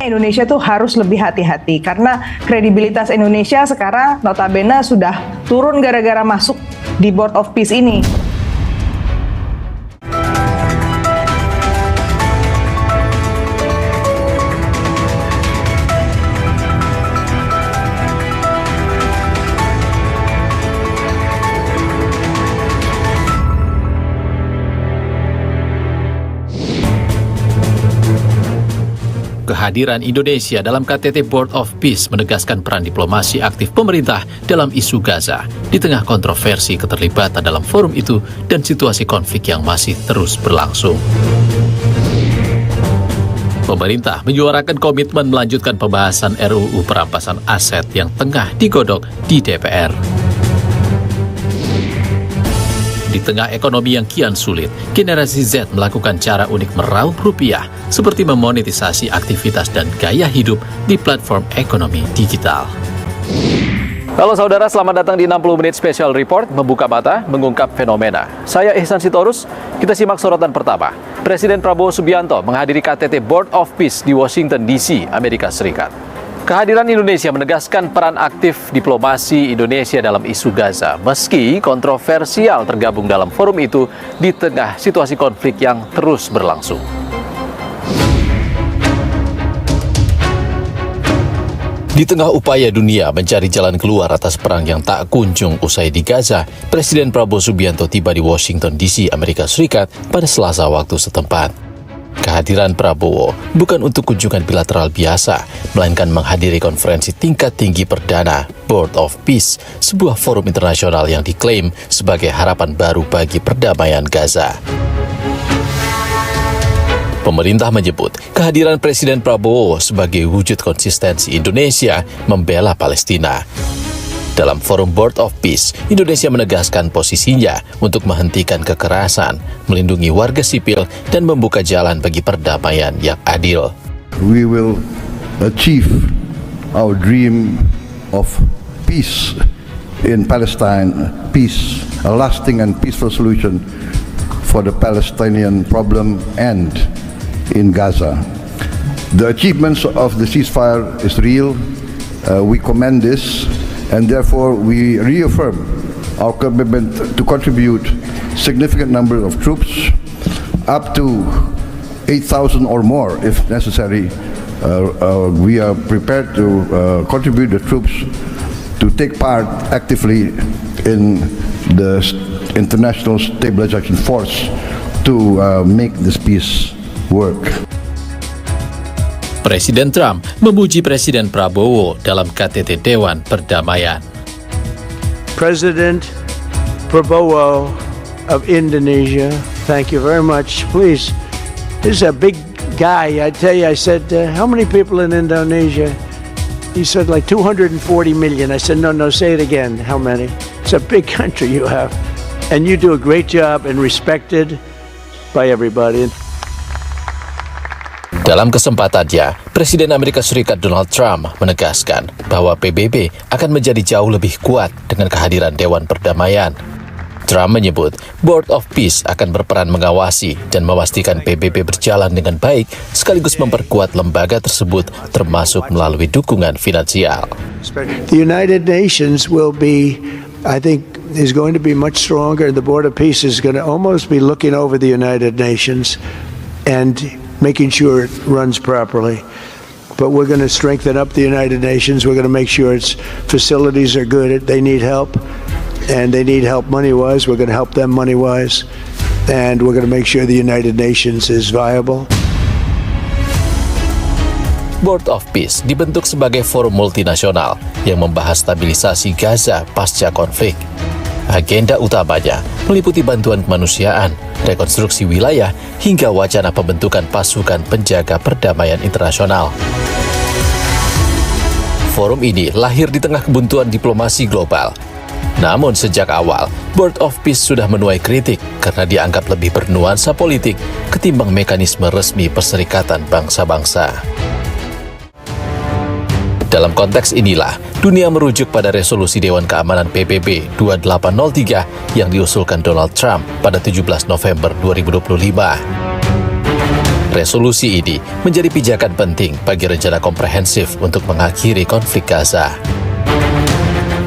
Indonesia tuh harus lebih hati-hati karena kredibilitas Indonesia sekarang notabene sudah turun gara-gara masuk di Board of Peace ini. Kehadiran Indonesia dalam KTT Board of Peace menegaskan peran diplomasi aktif pemerintah dalam isu Gaza di tengah kontroversi keterlibatan dalam forum itu dan situasi konflik yang masih terus berlangsung. Pemerintah menyuarakan komitmen melanjutkan pembahasan RUU perampasan aset yang tengah digodok di DPR. Di tengah ekonomi yang kian sulit, generasi Z melakukan cara unik meraup rupiah seperti memonetisasi aktivitas dan gaya hidup di platform ekonomi digital. Halo saudara, selamat datang di 60 Menit Special Report, membuka mata, mengungkap fenomena. Saya Ihsan Sitorus, kita simak sorotan pertama. Presiden Prabowo Subianto menghadiri KTT Board of Peace di Washington DC, Amerika Serikat. Kehadiran Indonesia menegaskan peran aktif diplomasi Indonesia dalam isu Gaza, meski kontroversial tergabung dalam forum itu di tengah situasi konflik yang terus berlangsung. Di tengah upaya dunia mencari jalan keluar atas perang yang tak kunjung usai di Gaza, Presiden Prabowo Subianto tiba di Washington DC, Amerika Serikat pada Selasa waktu setempat. Kehadiran Prabowo bukan untuk kunjungan bilateral biasa, melainkan menghadiri konferensi tingkat tinggi perdana Board of Peace, sebuah forum internasional yang diklaim sebagai harapan baru bagi perdamaian Gaza. Pemerintah menyebut kehadiran Presiden Prabowo sebagai wujud konsistensi Indonesia membela Palestina. Dalam forum Board of Peace, Indonesia menegaskan posisinya untuk menghentikan kekerasan, melindungi warga sipil, dan membuka jalan bagi perdamaian yang adil. We will achieve our dream of peace in Palestine, peace, a lasting and peaceful solution for the Palestinian problem and in Gaza. The achievements of the ceasefire is real. We commend this. And therefore, we reaffirm our commitment to contribute significant number of troops, up to 8,000 or more if necessary. We are prepared to contribute the troops to take part actively in the International Stabilization Force to make this peace work. Presiden Trump memuji Presiden Prabowo dalam KTT Dewan Perdamaian. President Prabowo of Indonesia, thank you very much. Please, this is a big guy. I tell you, I said, how many people in Indonesia? He said like 240 million. I said, no, say it again. How many? It's a big country you have. And you do a great job and respected by everybody. Dalam kesempatannya, Presiden Amerika Serikat Donald Trump menegaskan bahwa PBB akan menjadi jauh lebih kuat dengan kehadiran Dewan Perdamaian. Trump menyebut Board of Peace akan berperan mengawasi dan memastikan PBB berjalan dengan baik sekaligus memperkuat lembaga tersebut termasuk melalui dukungan finansial. The United Nations will be, I think, is going to be much stronger, and the Board of Peace is going to almost be looking over the United Nations and making sure it runs properly. But we're going to strengthen up the United Nations. We're going to make sure its facilities are good. They need help, and they need help money-wise. We're going to help them money-wise, and we're going to make sure the United Nations is viable. Board of Peace dibentuk sebagai forum multinasional yang membahas stabilisasi Gaza pasca konflik. Agenda utamanya meliputi bantuan kemanusiaan, rekonstruksi wilayah, hingga wacana pembentukan pasukan penjaga perdamaian internasional. Forum ini lahir di tengah kebuntuan diplomasi global. Namun sejak awal, Board of Peace sudah menuai kritik karena dianggap lebih bernuansa politik ketimbang mekanisme resmi Perserikatan Bangsa-Bangsa. Dalam konteks inilah, dunia merujuk pada resolusi Dewan Keamanan PBB 2803 yang diusulkan Donald Trump pada 17 November 2025. Resolusi ini menjadi pijakan penting bagi rencana komprehensif untuk mengakhiri konflik Gaza.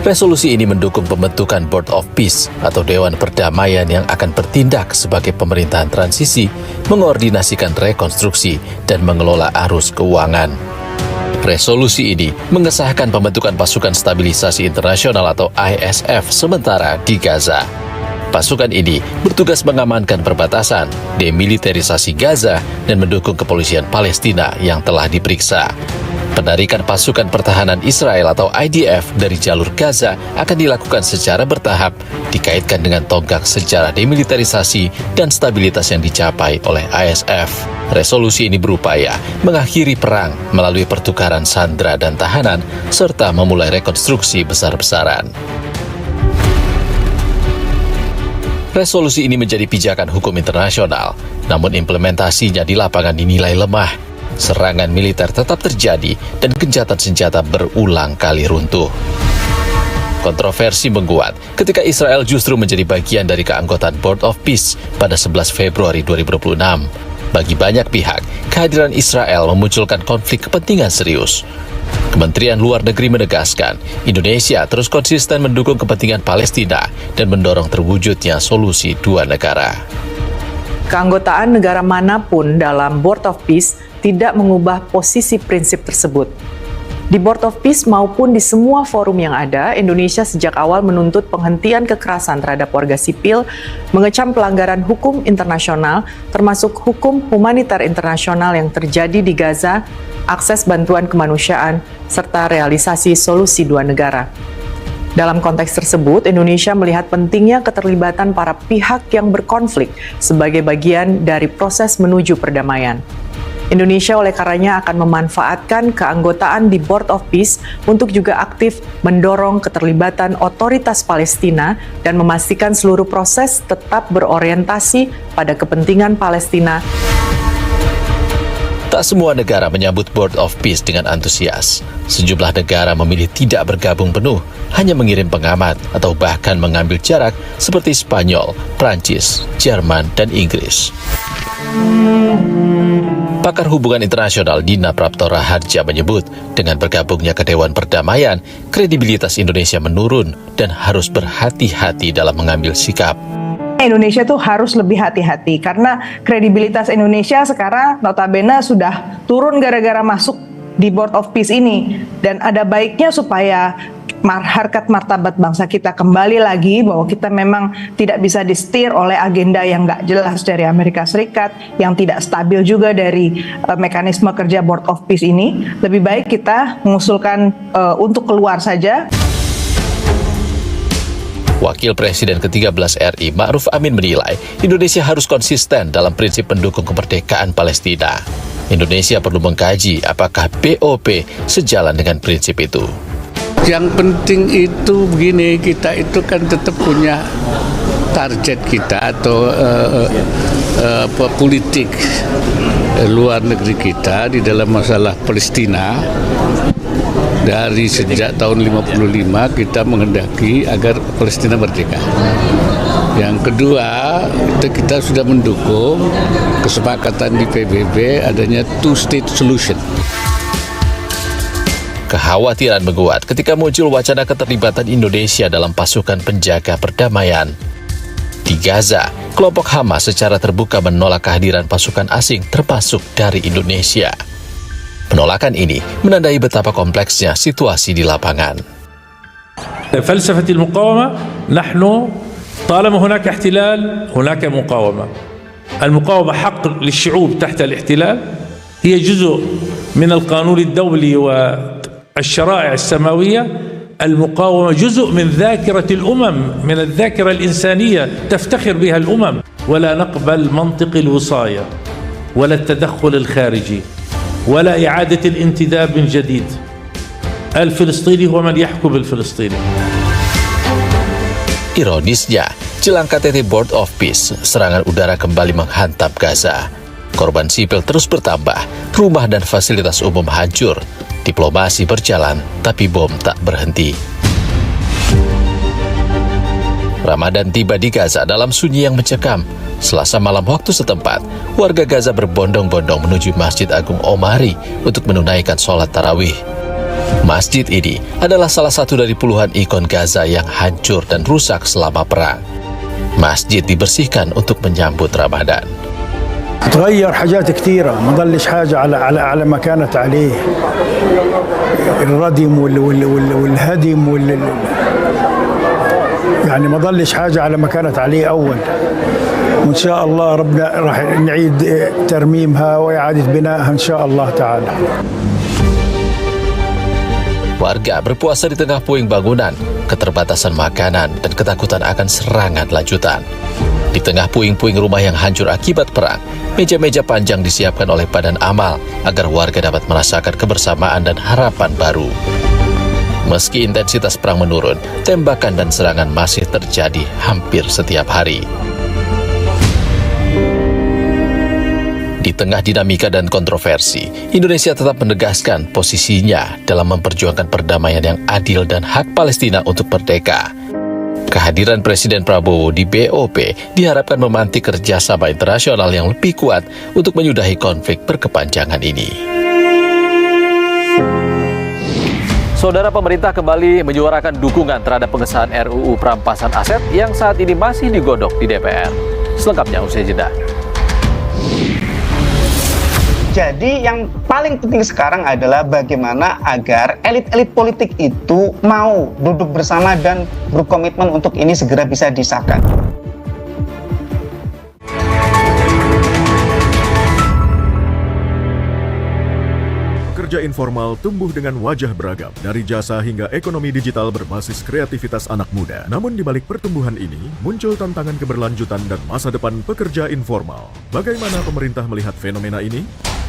Resolusi ini mendukung pembentukan Board of Peace atau Dewan Perdamaian yang akan bertindak sebagai pemerintahan transisi, mengordinasikan rekonstruksi, dan mengelola arus keuangan. Resolusi ini mengesahkan pembentukan Pasukan Stabilisasi Internasional atau ISF sementara di Gaza. Pasukan ini bertugas mengamankan perbatasan, demilitarisasi Gaza, dan mendukung kepolisian Palestina yang telah diperiksa. Penarikan pasukan pertahanan Israel atau IDF dari jalur Gaza akan dilakukan secara bertahap, dikaitkan dengan tonggak sejarah demilitarisasi dan stabilitas yang dicapai oleh ISF. Resolusi ini berupaya mengakhiri perang melalui pertukaran sandera dan tahanan, serta memulai rekonstruksi besar-besaran. Resolusi ini menjadi pijakan hukum internasional, namun implementasinya di lapangan dinilai lemah. Serangan militer tetap terjadi dan gencatan senjata berulang kali runtuh. Kontroversi menguat ketika Israel justru menjadi bagian dari keanggotaan Board of Peace pada 11 Februari 2026. Bagi banyak pihak, kehadiran Israel memunculkan konflik kepentingan serius. Kementerian Luar Negeri menegaskan, Indonesia terus konsisten mendukung kepentingan Palestina dan mendorong terwujudnya solusi dua negara. Keanggotaan negara manapun dalam Board of Peace tidak mengubah posisi prinsip tersebut. Di Board of Peace maupun di semua forum yang ada, Indonesia sejak awal menuntut penghentian kekerasan terhadap warga sipil, mengecam pelanggaran hukum internasional, termasuk hukum humanitar internasional yang terjadi di Gaza, akses bantuan kemanusiaan, serta realisasi solusi dua negara. Dalam konteks tersebut, Indonesia melihat pentingnya keterlibatan para pihak yang berkonflik sebagai bagian dari proses menuju perdamaian. Indonesia oleh karenanya akan memanfaatkan keanggotaan di Board of Peace untuk juga aktif mendorong keterlibatan otoritas Palestina dan memastikan seluruh proses tetap berorientasi pada kepentingan Palestina. Tak semua negara menyambut Board of Peace dengan antusias. Sejumlah negara memilih tidak bergabung penuh, hanya mengirim pengamat atau bahkan mengambil jarak seperti Spanyol, Prancis, Jerman, dan Inggris. Pakar hubungan internasional Dina Praptora Harja menyebut, dengan bergabungnya ke Dewan Perdamaian, kredibilitas Indonesia menurun dan harus berhati-hati dalam mengambil sikap. Indonesia tuh harus lebih hati-hati karena kredibilitas Indonesia sekarang notabene sudah turun gara-gara masuk di Board of Peace ini, dan ada baiknya supaya harkat martabat bangsa kita kembali lagi, bahwa kita memang tidak bisa disetir oleh agenda yang nggak jelas dari Amerika Serikat, yang tidak stabil juga dari mekanisme kerja Board of Peace ini. Lebih baik kita mengusulkan untuk keluar saja. Wakil Presiden ke-13 RI Ma'ruf Amin menilai Indonesia harus konsisten dalam prinsip mendukung kemerdekaan Palestina. Indonesia perlu mengkaji apakah BOP sejalan dengan prinsip itu. Yang penting itu begini, kita itu kan tetap punya target kita atau politik luar negeri kita di dalam masalah Palestina. Dari sejak tahun 55 kita menghendaki agar Palestina merdeka. Yang kedua, kita sudah mendukung kesepakatan di PBB adanya two-state solution. Kekhawatiran menguat ketika muncul wacana keterlibatan Indonesia dalam pasukan penjaga perdamaian. Di Gaza, kelompok Hamas secara terbuka menolak kehadiran pasukan asing termasuk dari Indonesia. Penolakan ini menandai betapa kompleksnya situasi di lapangan. فلسفة المقاومة نحن طالما هناك احتلال هناك مقاومة. المقاومة حق للشعوب تحت الاحتلال، هي جزء من القانون الدولي والشرائع السماوية. المقاومة جزء من ذاكرة الأمم، من الذاكرة الإنسانية تفتخر بها الأمم، ولا نقبل منطق الوصاية ولا التدخل الخارجي ولا إعادة الانتداب من جديد. الفلسطيني هو من يحكم الفلسطيني. Ironisnya, jelang KTT Board of Peace, serangan udara kembali menghantam Gaza. Korban sipil terus bertambah, rumah dan fasilitas umum hancur. Diplomasi berjalan, tapi bom tak berhenti. Ramadan tiba di Gaza dalam sunyi yang mencekam. Selasa malam waktu setempat, warga Gaza berbondong-bondong menuju Masjid Agung Omari untuk menunaikan sholat tarawih. Masjid ini adalah salah satu dari puluhan ikon Gaza yang hancur dan rusak selama perang. Masjid dibersihkan untuk menyambut Ramadan. تغير حاجات كثيرة ما ضلش حاجة على ما كانت عليه الردم والهدم يعني ما ضلش حاجة على ما كانت عليه أول وإن شاء الله ربنا راح نعيد ترميمها وإعادة بنائها إن شاء الله تعالى. Warga berpuasa di tengah puing bangunan, keterbatasan makanan, dan ketakutan akan serangan lanjutan. Di tengah puing-puing rumah yang hancur akibat perang, meja-meja panjang disiapkan oleh Badan Amal agar warga dapat merasakan kebersamaan dan harapan baru. Meski intensitas perang menurun, tembakan dan serangan masih terjadi hampir setiap hari. Di tengah dinamika dan kontroversi, Indonesia tetap menegaskan posisinya dalam memperjuangkan perdamaian yang adil dan hak Palestina untuk merdeka. Kehadiran Presiden Prabowo di BOP diharapkan memantik kerjasama internasional yang lebih kuat untuk menyudahi konflik berkepanjangan ini. Saudara, pemerintah kembali menyuarakan dukungan terhadap pengesahan RUU perampasan aset yang saat ini masih digodok di DPR. Selengkapnya usai jeda. Jadi yang paling penting sekarang adalah bagaimana agar elit-elit politik itu mau duduk bersama dan berkomitmen untuk ini segera bisa disahkan. Pekerja informal tumbuh dengan wajah beragam, dari jasa hingga ekonomi digital berbasis kreativitas anak muda. Namun di balik pertumbuhan ini, muncul tantangan keberlanjutan dan masa depan pekerja informal. Bagaimana pemerintah melihat fenomena ini?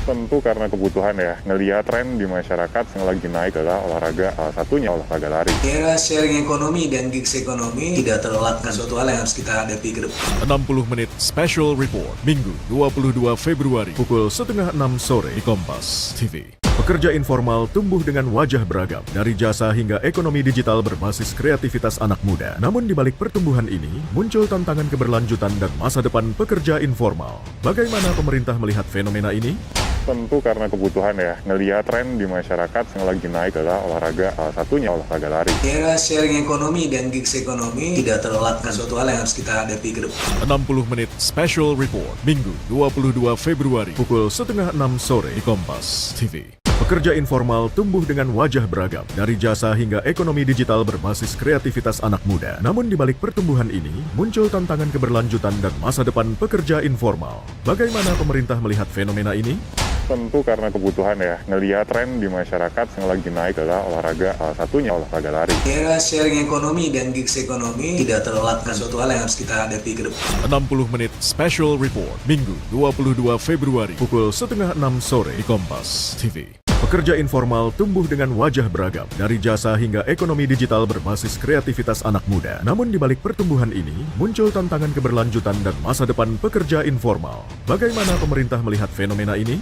Tentu karena kebutuhan ya, ngelihat tren di masyarakat yang lagi naik adalah olahraga, salah satunya olahraga lari. Era sharing ekonomi dan gigs ekonomi tidak terlewatkan suatu hal yang harus kita hadapi ke depan. 60 menit special report, Minggu 22 Februari, pukul 5:30 sore di Kompas TV. Pekerja informal tumbuh dengan wajah beragam, dari jasa hingga ekonomi digital berbasis kreativitas anak muda. Namun di balik pertumbuhan ini, muncul tantangan keberlanjutan dan masa depan pekerja informal. Bagaimana pemerintah melihat fenomena ini? Tentu karena kebutuhan ya, ngelihat tren di masyarakat yang lagi naik adalah olahraga, salah satunya olahraga lari. Era sharing ekonomi dan gigs ekonomi tidak terlewatkan suatu hal yang harus kita hadapi ke depan. 60 menit special report, Minggu 22 Februari, pukul 5:30 sore di Kompas TV. Pekerja informal tumbuh dengan wajah beragam, dari jasa hingga ekonomi digital berbasis kreativitas anak muda. Namun di balik pertumbuhan ini, muncul tantangan keberlanjutan dan masa depan pekerja informal. Bagaimana pemerintah melihat fenomena ini? Tentu karena kebutuhan ya, ngelihat tren di masyarakat yang lagi naik adalah olahraga, salah satunya olahraga lari. Era sharing ekonomi dan gigs ekonomi tidak terlewatkan suatu hal yang harus kita hadapi ke depan. 60 menit special report, Minggu 22 Februari, pukul 5:30 sore di Kompas TV. Pekerja informal tumbuh dengan wajah beragam, dari jasa hingga ekonomi digital berbasis kreativitas anak muda. Namun di balik pertumbuhan ini, muncul tantangan keberlanjutan dan masa depan pekerja informal. Bagaimana pemerintah melihat fenomena ini?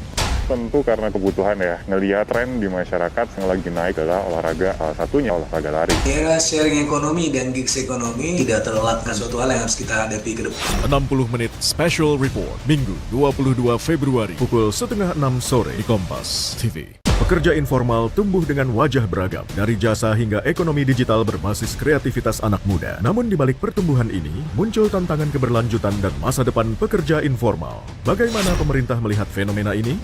Tentu karena kebutuhan ya, ngelihat tren di masyarakat yang lagi naik adalah olahraga, salah satunya olahraga lari. Era sharing ekonomi dan gigs ekonomi tidak terlewatkan suatu hal yang harus kita hadapi ke depan. 60 menit special report, Minggu 22 Februari, pukul 5:30 sore di Kompas TV. Pekerja informal tumbuh dengan wajah beragam, dari jasa hingga ekonomi digital berbasis kreativitas anak muda. Namun di balik pertumbuhan ini, muncul tantangan keberlanjutan dan masa depan pekerja informal. Bagaimana pemerintah melihat fenomena ini?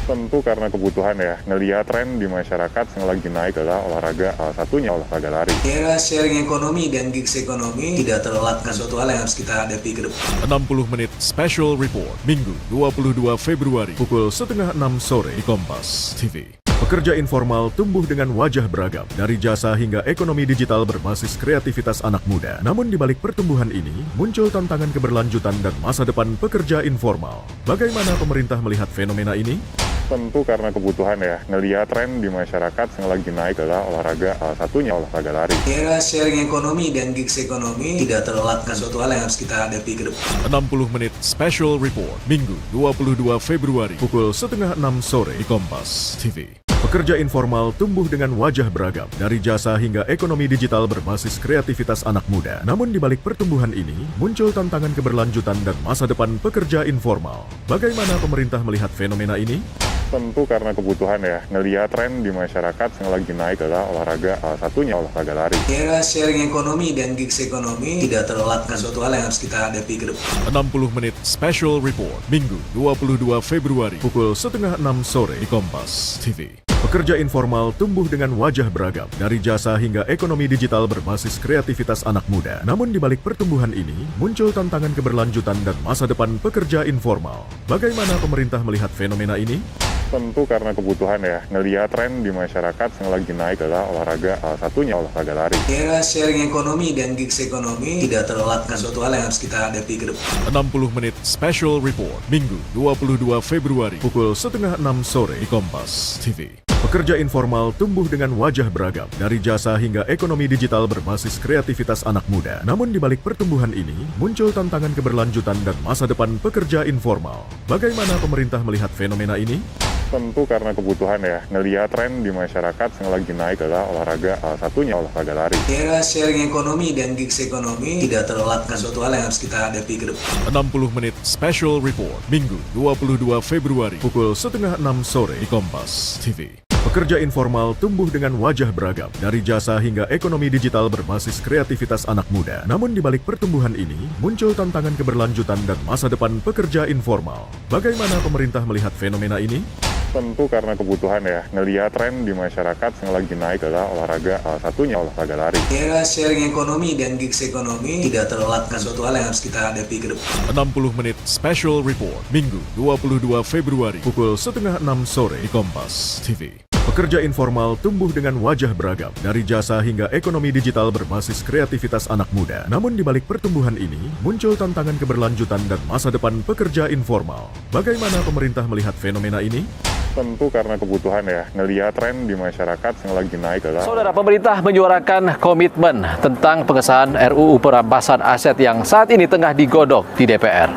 Tentu karena kebutuhan ya, ngelihat tren di masyarakat yang lagi naik adalah olahraga, salah satunya olahraga lari. Era sharing ekonomi dan gigs ekonomi tidak terlewatkan suatu hal yang harus kita hadapi ke depan. 60 menit special report, Minggu 22 Februari, pukul 5:30 sore di Kompas TV. Pekerja informal tumbuh dengan wajah beragam, dari jasa hingga ekonomi digital berbasis kreativitas anak muda. Namun di balik pertumbuhan ini, muncul tantangan keberlanjutan dan masa depan pekerja informal. Bagaimana pemerintah melihat fenomena ini? Tentu karena kebutuhan ya, ngelihat tren di masyarakat yang lagi naik adalah olahraga, salah satunya olahraga lari. Era sharing ekonomi dan gigs ekonomi tidak terlewatkan suatu hal yang harus kita hadapi ke depan. 60 menit special report, Minggu 22 Februari, pukul 5:30 sore di Kompas TV. Pekerja informal tumbuh dengan wajah beragam, dari jasa hingga ekonomi digital berbasis kreativitas anak muda. Namun di balik pertumbuhan ini, muncul tantangan keberlanjutan dan masa depan pekerja informal. Bagaimana pemerintah melihat fenomena ini? Tentu karena kebutuhan ya, ngelihat tren di masyarakat yang lagi naik adalah olahraga, salah satunya olahraga lari. Era sharing ekonomi dan gigs ekonomi tidak terelakkan suatu hal yang harus kita hadapi ke depan. 60 menit special report, Minggu 22 Februari, pukul 5:30 sore di Kompas TV. Pekerja informal tumbuh dengan wajah beragam, dari jasa hingga ekonomi digital berbasis kreativitas anak muda. Namun di balik pertumbuhan ini, muncul tantangan keberlanjutan dan masa depan pekerja informal. Bagaimana pemerintah melihat fenomena ini? Tentu karena kebutuhan ya, ngelihat tren di masyarakat yang lagi naik adalah olahraga, salah satunya olahraga lari. Era sharing ekonomi dan gigs ekonomi tidak terelakkan suatu hal yang harus kita hadapi ke depan. 60 menit special report, Minggu 22 Februari, pukul 5:30 sore di Kompas TV. Pekerja informal tumbuh dengan wajah beragam, dari jasa hingga ekonomi digital berbasis kreativitas anak muda. Namun di balik pertumbuhan ini, muncul tantangan keberlanjutan dan masa depan pekerja informal. Bagaimana pemerintah melihat fenomena ini? Tentu karena kebutuhan ya, ngelihat tren di masyarakat yang lagi naik adalah olahraga, salah satunya olahraga lari. Era sharing ekonomi dan gigs ekonomi tidak terelakkan suatu hal yang harus kita hadapi ke depan. 60 menit special report, Minggu 22 Februari, pukul 5:30 sore di Kompas TV. Pekerja informal tumbuh dengan wajah beragam, dari jasa hingga ekonomi digital berbasis kreativitas anak muda. Namun di balik pertumbuhan ini, muncul tantangan keberlanjutan dan masa depan pekerja informal. Bagaimana pemerintah melihat fenomena ini? Tentu karena kebutuhan ya, ngelihat tren di masyarakat yang lagi naik adalah olahraga, salah satunya olahraga lari. Era sharing ekonomi dan gigs ekonomi tidak terelakkan suatu hal yang harus kita hadapi ke depan. 60 menit special report, Minggu 22 Februari, pukul 5:30 sore di Kompas TV. Pekerja informal tumbuh dengan wajah beragam, dari jasa hingga ekonomi digital berbasis kreativitas anak muda. Namun di balik pertumbuhan ini, muncul tantangan keberlanjutan dan masa depan pekerja informal. Bagaimana pemerintah melihat fenomena ini? Tentu karena kebutuhan ya, ngelihat tren di masyarakat yang lagi naik adalah... Saudara, pemerintah menyuarakan komitmen tentang pengesahan RUU perampasan aset yang saat ini tengah digodok di DPR.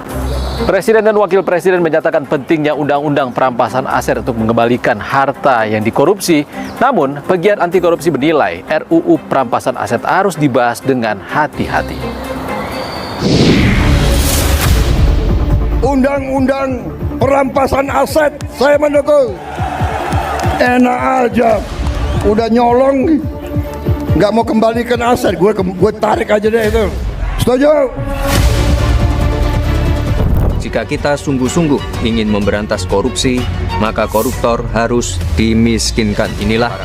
Presiden dan Wakil Presiden menyatakan pentingnya undang-undang perampasan aset untuk mengembalikan harta yang dikorupsi. Namun, pegiat anti korupsi menilai RUU perampasan aset harus dibahas dengan hati-hati. Undang-undang perampasan aset saya mendukung. Enak aja, udah nyolong, nggak mau kembalikan aset, gue tarik aja deh itu. Setuju? Jika kita sungguh-sungguh ingin memberantas korupsi, maka koruptor harus dimiskinkan. Inilah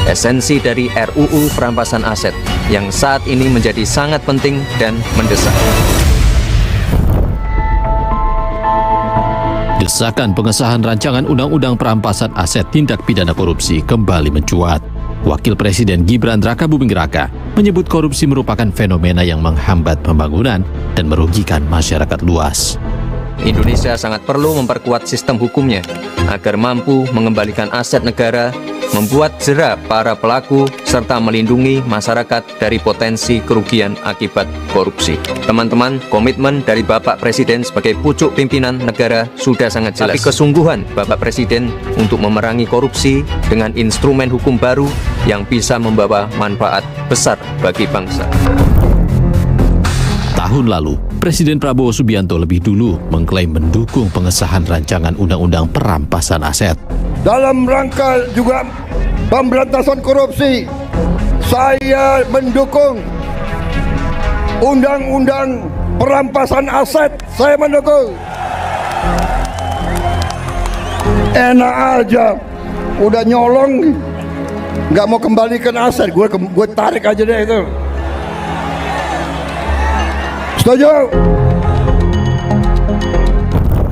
esensi dari RUU perampasan aset yang saat ini menjadi sangat penting dan mendesak. Desakan pengesahan rancangan undang-undang perampasan aset tindak pidana korupsi kembali mencuat. Wakil Presiden Gibran Rakabuming Raka menyebut korupsi merupakan fenomena yang menghambat pembangunan dan merugikan masyarakat luas. Indonesia sangat perlu memperkuat sistem hukumnya agar mampu mengembalikan aset negara, membuat jera para pelaku, serta melindungi masyarakat dari potensi kerugian akibat korupsi. Teman-teman, komitmen dari Bapak Presiden sebagai pucuk pimpinan negara sudah sangat jelas. Tapi kesungguhan Bapak Presiden untuk memerangi korupsi dengan instrumen hukum baru yang bisa membawa manfaat besar bagi bangsa. Tahun lalu, Presiden Prabowo Subianto lebih dulu mengklaim mendukung pengesahan rancangan undang-undang perampasan aset. Dalam rangka juga pemberantasan korupsi, saya mendukung undang-undang perampasan aset, saya mendukung. Enak aja, udah nyolong, nggak mau kembalikan aset, gue tarik aja deh itu. Setuju?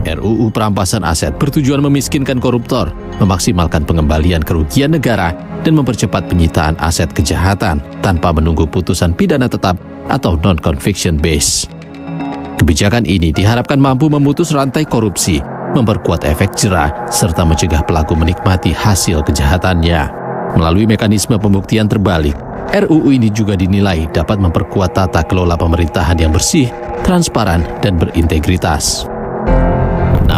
RUU perampasan aset bertujuan memiskinkan koruptor, memaksimalkan pengembalian kerugian negara, dan mempercepat penyitaan aset kejahatan tanpa menunggu putusan pidana tetap atau non-conviction base. Kebijakan ini diharapkan mampu memutus rantai korupsi, memperkuat efek jera, serta mencegah pelaku menikmati hasil kejahatannya. Melalui mekanisme pembuktian terbalik, RUU ini juga dinilai dapat memperkuat tata kelola pemerintahan yang bersih, transparan, dan berintegritas.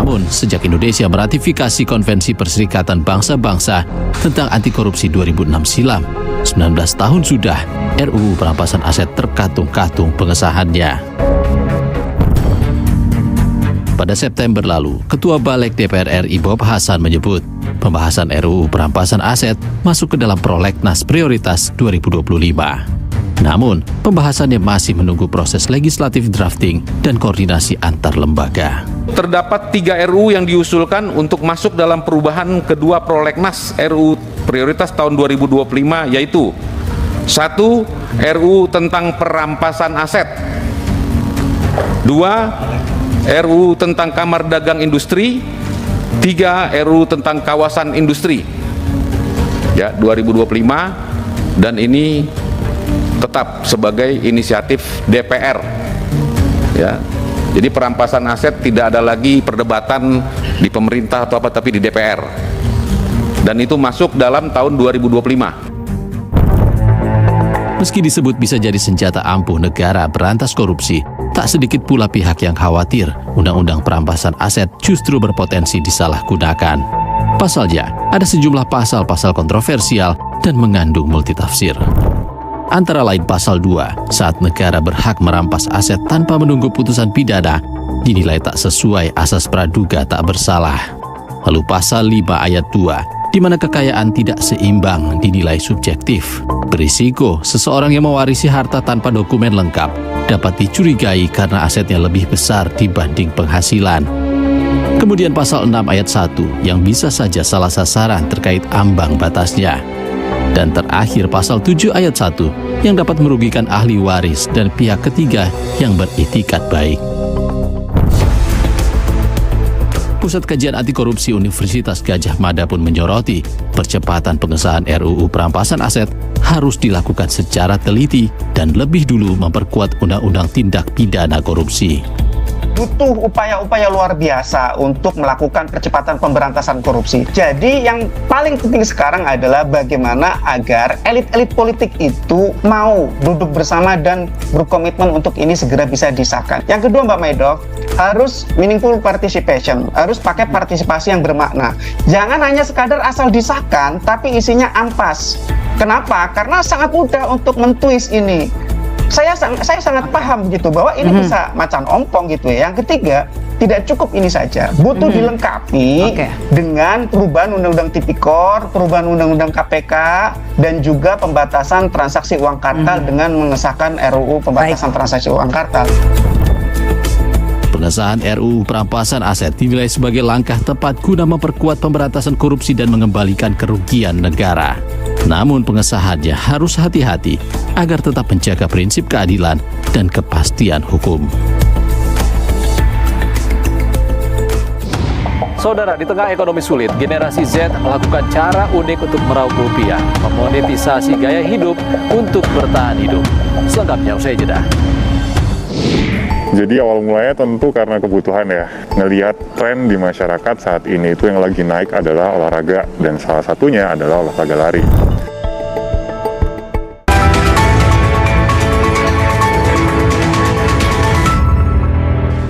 Namun, sejak Indonesia meratifikasi Konvensi Perserikatan Bangsa-Bangsa tentang Anti Korupsi 2006 silam, 19 tahun sudah RUU Perampasan Aset terkatung-katung pengesahannya. Pada September lalu, Ketua Balik DPR RI Bob Hasan menyebut pembahasan RUU Perampasan Aset masuk ke dalam Prolegnas Prioritas 2025. Namun, pembahasannya masih menunggu proses legislatif drafting dan koordinasi antar lembaga. Terdapat 3 RUU yang diusulkan untuk masuk dalam perubahan kedua Prolegnas RUU Prioritas tahun 2025, yaitu 1. RUU tentang perampasan aset, 2. RUU tentang Kamar Dagang Industri, 3. RUU tentang Kawasan Industri, ya 2025, dan ini tetap sebagai inisiatif DPR, ya. Jadi perampasan aset tidak ada lagi perdebatan di pemerintah atau apa, tapi di DPR, dan itu masuk dalam tahun 2025. Meski disebut bisa jadi senjata ampuh negara berantas korupsi, tak sedikit pula pihak yang khawatir Undang-Undang Perampasan Aset justru berpotensi disalahgunakan. Pasalnya, ada sejumlah pasal-pasal kontroversial dan mengandung multitafsir. Antara lain pasal 2, saat negara berhak merampas aset tanpa menunggu putusan pidana, dinilai tak sesuai asas praduga tak bersalah. Lalu pasal 5 ayat 2, di mana kekayaan tidak seimbang dinilai subjektif. Berisiko seseorang yang mewarisi harta tanpa dokumen lengkap dapat dicurigai karena asetnya lebih besar dibanding penghasilan. Kemudian pasal 6 ayat 1 yang bisa saja salah sasaran terkait ambang batasnya. Dan terakhir pasal 7 ayat 1 yang dapat merugikan ahli waris dan pihak ketiga yang beritikat baik. Pusat Kajian Anti Korupsi Universitas Gadjah Mada pun menyoroti percepatan pengesahan RUU Perampasan Aset harus dilakukan secara teliti dan lebih dulu memperkuat Undang-Undang Tindak Pidana Korupsi. Butuh upaya-upaya luar biasa untuk melakukan percepatan pemberantasan korupsi. Jadi yang paling penting sekarang adalah bagaimana agar elit-elit politik itu mau duduk bersama dan berkomitmen untuk ini segera bisa disahkan. Yang kedua, Mbak Maido, harus meaningful participation, harus pakai partisipasi yang bermakna. Jangan hanya sekadar asal disahkan, tapi isinya ampas. Kenapa? Karena sangat mudah untuk mentwist ini. Saya sangat paham gitu bahwa ini bisa macan ompong gitu ya. Yang ketiga, tidak cukup ini saja, butuh dilengkapi dengan perubahan Undang-Undang Tipikor, perubahan Undang-Undang KPK, dan juga pembatasan transaksi uang kartal dengan mengesahkan RUU pembatasan transaksi uang kartal. Pengesahan RUU Perampasan Aset dinilai sebagai langkah tepat guna memperkuat pemberantasan korupsi dan mengembalikan kerugian negara. Namun pengesahannya harus hati-hati agar tetap menjaga prinsip keadilan dan kepastian hukum. Saudara, di tengah ekonomi sulit, generasi Z melakukan cara unik untuk meraup rupiah, memonetisasi gaya hidup untuk bertahan hidup. Selengkapnya usai jeda. Jadi awal mulanya tentu karena kebutuhan ya, ngelihat tren di masyarakat saat ini itu yang lagi naik adalah olahraga, dan salah satunya adalah olahraga lari.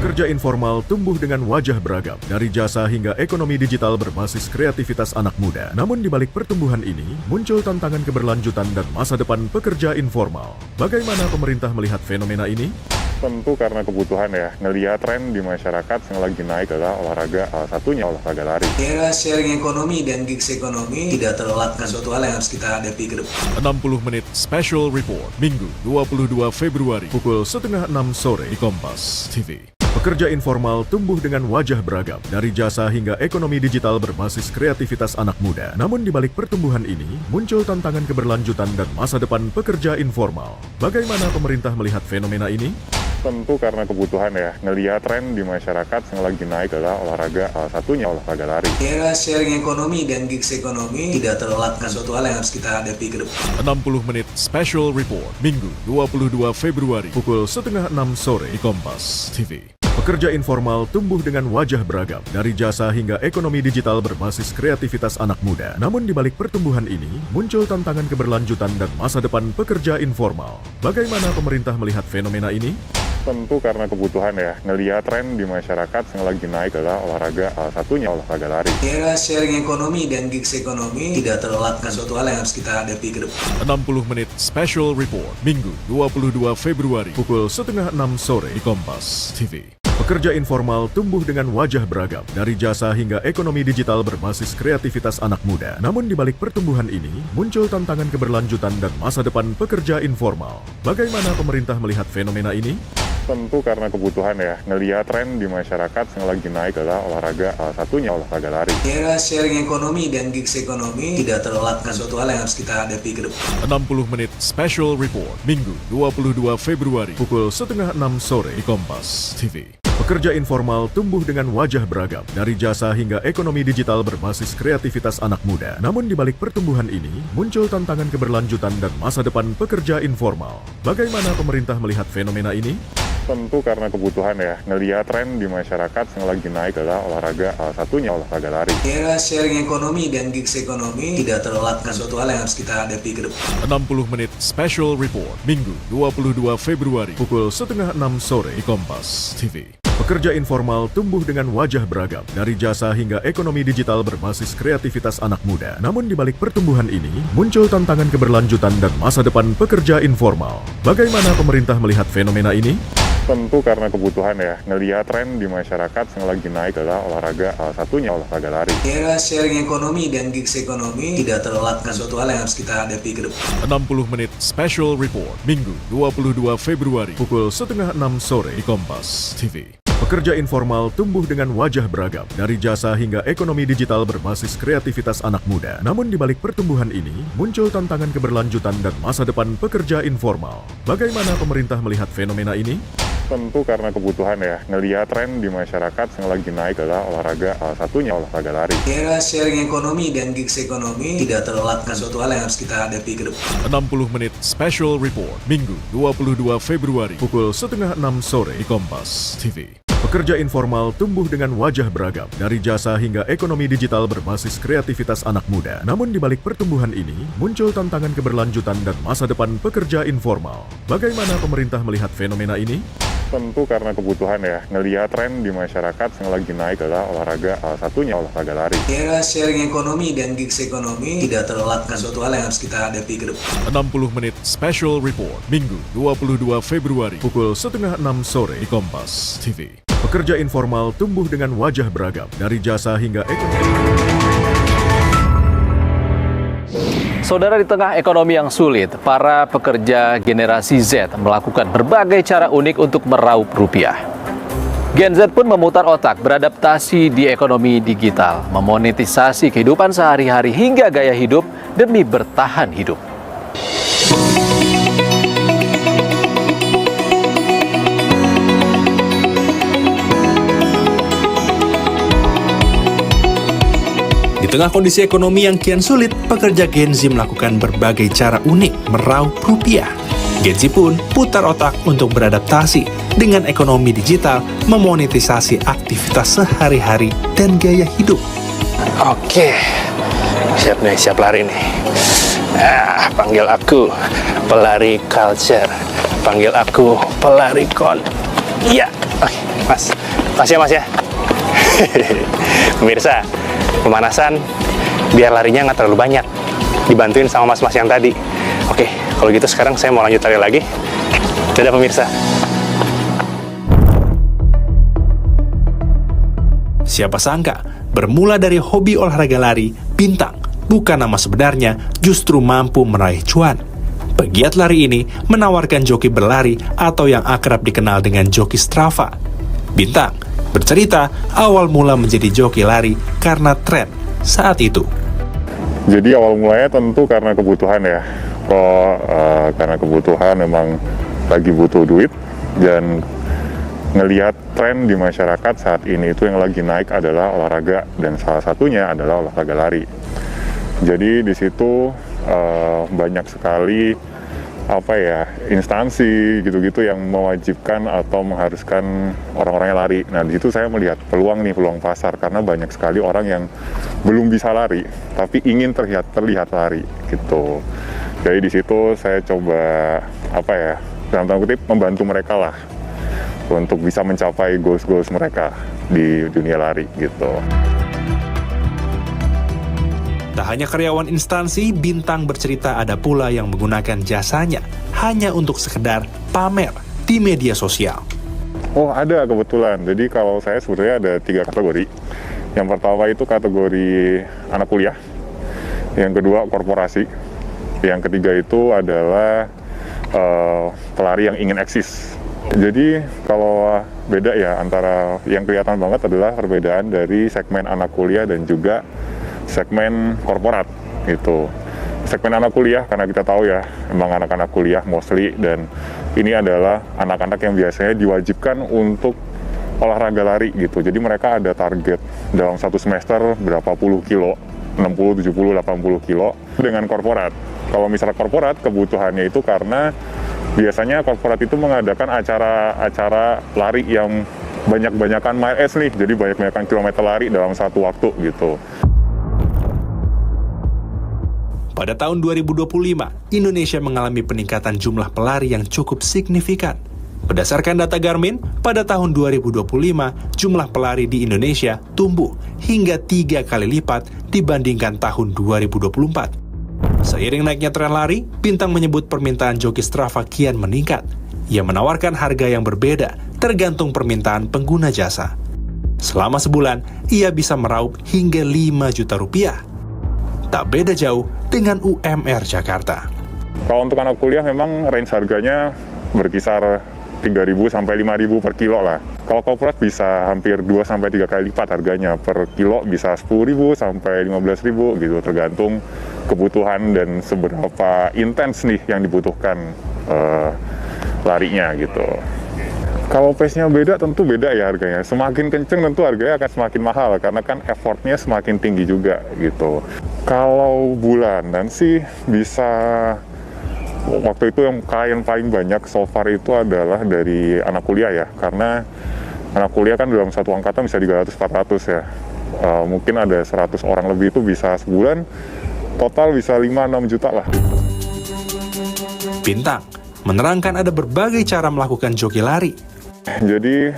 Pekerja informal tumbuh dengan wajah beragam, dari jasa hingga ekonomi digital berbasis kreativitas anak muda. Namun di balik pertumbuhan ini, muncul tantangan keberlanjutan dan masa depan pekerja informal. Bagaimana pemerintah melihat fenomena ini? Tentu karena kebutuhan ya, ngelihat tren di masyarakat yang lagi naik adalah olahraga, salah satunya olahraga lari. Era sharing ekonomi dan gigs ekonomi tidak terelakkan, suatu hal yang harus kita hadapi ke depan. 60 menit special report, Minggu 22 Februari pukul 5:30 sore di Kompas TV. Pekerja informal tumbuh dengan wajah beragam, dari jasa hingga ekonomi digital berbasis kreativitas anak muda. Namun di balik pertumbuhan ini, muncul tantangan keberlanjutan dan masa depan pekerja informal. Bagaimana pemerintah melihat fenomena ini? Tentu karena kebutuhan ya, ngelihat tren di masyarakat yang lagi naik adalah olahraga, salah satunya olahraga lari. Era sharing ekonomi dan gigs ekonomi tidak terelakkan, suatu hal yang harus kita hadapi ke depan. 60 menit special report, Minggu 22 Februari pukul 5:30 sore di Kompas TV. Pekerja informal tumbuh dengan wajah beragam, dari jasa hingga ekonomi digital berbasis kreativitas anak muda. Namun di balik pertumbuhan ini, muncul tantangan keberlanjutan dan masa depan pekerja informal. Bagaimana pemerintah melihat fenomena ini? Tentu karena kebutuhan ya, ngelihat tren di masyarakat yang lagi naik adalah olahraga, salah satunya olahraga lari. Era sharing ekonomi dan gigs ekonomi tidak terelakkan suatu hal yang harus kita hadapi ke depan. 60 menit special report, Minggu 22 Februari, pukul 5:30 sore di Kompas TV. Pekerja informal tumbuh dengan wajah beragam, dari jasa hingga ekonomi digital berbasis kreativitas anak muda. Namun di balik pertumbuhan ini, muncul tantangan keberlanjutan dan masa depan pekerja informal. Bagaimana pemerintah melihat fenomena ini? Tentu karena kebutuhan ya, ngelihat tren di masyarakat yang lagi naik adalah olahraga, salah satunya olahraga lari. Era sharing ekonomi dan gigs ekonomi tidak terelakkan suatu hal yang harus kita hadapi ke depan. 60 menit special report, Minggu 22 Februari, pukul 5:30 sore di Kompas TV. Pekerja informal tumbuh dengan wajah beragam, dari jasa hingga ekonomi digital berbasis kreativitas anak muda. Namun di balik pertumbuhan ini, muncul tantangan keberlanjutan dan masa depan pekerja informal. Bagaimana pemerintah melihat fenomena ini? Tentu karena kebutuhan ya, ngelihat tren di masyarakat yang lagi naik adalah olahraga, salah satunya olahraga lari. Era sharing ekonomi dan gigs ekonomi tidak terelakkan suatu hal yang harus kita hadapi ke depan. 60 menit special report, Minggu 22 Februari, pukul 5:30 sore di Kompas TV. Pekerja informal tumbuh dengan wajah beragam, dari jasa hingga ekonomi digital berbasis kreativitas anak muda. Namun di balik pertumbuhan ini, muncul tantangan keberlanjutan dan masa depan pekerja informal. Bagaimana pemerintah melihat fenomena ini? Tentu karena kebutuhan ya, ngelihat tren di masyarakat yang lagi naik adalah olahraga, salah satunya olahraga lari. Era sharing ekonomi dan gigs ekonomi tidak terelakkan suatu hal yang harus kita hadapi ke depan. 60 menit special report, Minggu 22 Februari, pukul 5:30 sore di Kompas TV. Pekerja informal tumbuh dengan wajah beragam, dari jasa hingga ekonomi digital berbasis kreativitas anak muda. Namun di balik pertumbuhan ini, muncul tantangan keberlanjutan dan masa depan pekerja informal. Bagaimana pemerintah melihat fenomena ini? Tentu karena kebutuhan ya, ngelihat tren di masyarakat yang lagi naik adalah olahraga, salah satunya olahraga lari. Era sharing ekonomi dan gigs ekonomi tidak terelakkan suatu hal yang harus kita hadapi ke depan. 60 menit special report, Minggu 22 Februari, pukul 5:30 sore di Kompas TV. Pekerja informal tumbuh dengan wajah beragam, dari jasa hingga ekonomi digital berbasis kreativitas anak muda. Namun di balik pertumbuhan ini, muncul tantangan keberlanjutan dan masa depan pekerja informal. Bagaimana pemerintah melihat fenomena ini? Tentu karena kebutuhan ya, ngelihat tren di masyarakat yang lagi naik adalah olahraga, salah satunya olahraga lari. Era sharing ekonomi dan gigs ekonomi tidak terelakkan suatu hal yang harus kita hadapi ke depan. 60 menit special report, Minggu 22 Februari, pukul 5:30 sore di Kompas TV. Pekerja informal tumbuh dengan wajah beragam, dari jasa hingga ekonomi. Saudara, di tengah ekonomi yang sulit, para pekerja generasi Z melakukan berbagai cara unik untuk meraup rupiah. Gen Z pun memutar otak beradaptasi di ekonomi digital, memonetisasi kehidupan sehari-hari hingga gaya hidup demi bertahan hidup. Di tengah kondisi ekonomi yang kian sulit, pekerja Gen Z melakukan berbagai cara unik meraup rupiah. Gen Z pun putar otak untuk beradaptasi dengan ekonomi digital, memonetisasi aktivitas sehari-hari dan gaya hidup. Oke, siap nih, siap lari nih. Panggil aku pelari culture, panggil aku pelari kon. Iya, oke, mas, makasih ya mas ya. Pemirsa, pemanasan biar larinya nggak terlalu banyak, dibantuin sama mas-mas yang tadi. Oke, kalau gitu sekarang saya mau lanjut lari lagi. Dadah pemirsa. Siapa sangka, bermula dari hobi olahraga lari, Bintang, bukan nama sebenarnya, justru mampu meraih cuan. Pegiat lari ini menawarkan joki berlari atau yang akrab dikenal dengan joki Strava. Bintang bercerita awal mula menjadi joki lari karena tren saat itu. Jadi awal mulanya tentu karena kebutuhan ya. Karena kebutuhan memang lagi butuh duit, dan ngelihat tren di masyarakat saat ini itu yang lagi naik adalah olahraga, dan salah satunya adalah olahraga lari. Jadi di situ banyak sekali instansi gitu-gitu yang mewajibkan atau mengharuskan orang-orangnya lari. Nah, di situ saya melihat peluang pasar, karena banyak sekali orang yang belum bisa lari tapi ingin terlihat lari gitu. Jadi di situ saya coba dalam tanda kutip membantu mereka lah. untuk bisa mencapai goals-goals mereka di dunia lari gitu. Tak hanya karyawan instansi, Bintang bercerita ada pula yang menggunakan jasanya hanya untuk sekedar pamer di media sosial. Oh, ada kebetulan. Jadi kalau saya sebenarnya ada 3 kategori. Yang pertama itu kategori anak kuliah. Yang kedua korporasi. Yang ketiga itu adalah pelari yang ingin eksis. Jadi kalau beda ya antara yang kelihatan banget adalah perbedaan dari segmen anak kuliah dan juga segmen korporat gitu. Segmen anak kuliah karena kita tahu ya emang anak-anak kuliah mostly, dan ini adalah anak-anak yang biasanya diwajibkan untuk olahraga lari gitu. Jadi mereka ada target dalam satu semester berapa puluh kilo, 60, 70, 80 kilo dengan korporat. Kalau misalnya korporat kebutuhannya itu karena biasanya korporat itu mengadakan acara-acara lari yang banyak-banyakan miles nih, jadi banyak-banyakan kilometer lari dalam satu waktu gitu. Pada tahun 2025, Indonesia mengalami peningkatan jumlah pelari yang cukup signifikan. Berdasarkan data Garmin, pada tahun 2025, jumlah pelari di Indonesia tumbuh hingga 3 kali lipat dibandingkan tahun 2024. Seiring naiknya tren lari, Bintang menyebut permintaan joki Strava kian meningkat. Ia menawarkan harga yang berbeda tergantung permintaan pengguna jasa. Selama sebulan, ia bisa meraup hingga 5 juta rupiah. Tak beda jauh dengan UMR Jakarta. Kalau untuk anak kuliah memang range harganya berkisar 3.000 sampai 5.000 per kilo lah. Kalau korporat bisa hampir 2 sampai 3 kali lipat harganya. Per kilo bisa 10.000 sampai 15.000 gitu, tergantung kebutuhan dan seberapa intens nih yang dibutuhkan larinya gitu. Kalau pace-nya beda, tentu beda ya harganya. Semakin kenceng tentu harganya akan semakin mahal, karena kan effort-nya semakin tinggi juga gitu. Kalau bulanan sih bisa, waktu itu yang klien paling banyak so far itu adalah dari anak kuliah ya. Karena anak kuliah kan dalam satu angkatan bisa 300-400 ya. Mungkin ada 100 orang lebih itu bisa sebulan, total bisa 5-6 juta lah. Bintang menerangkan ada berbagai cara melakukan joki lari. Jadi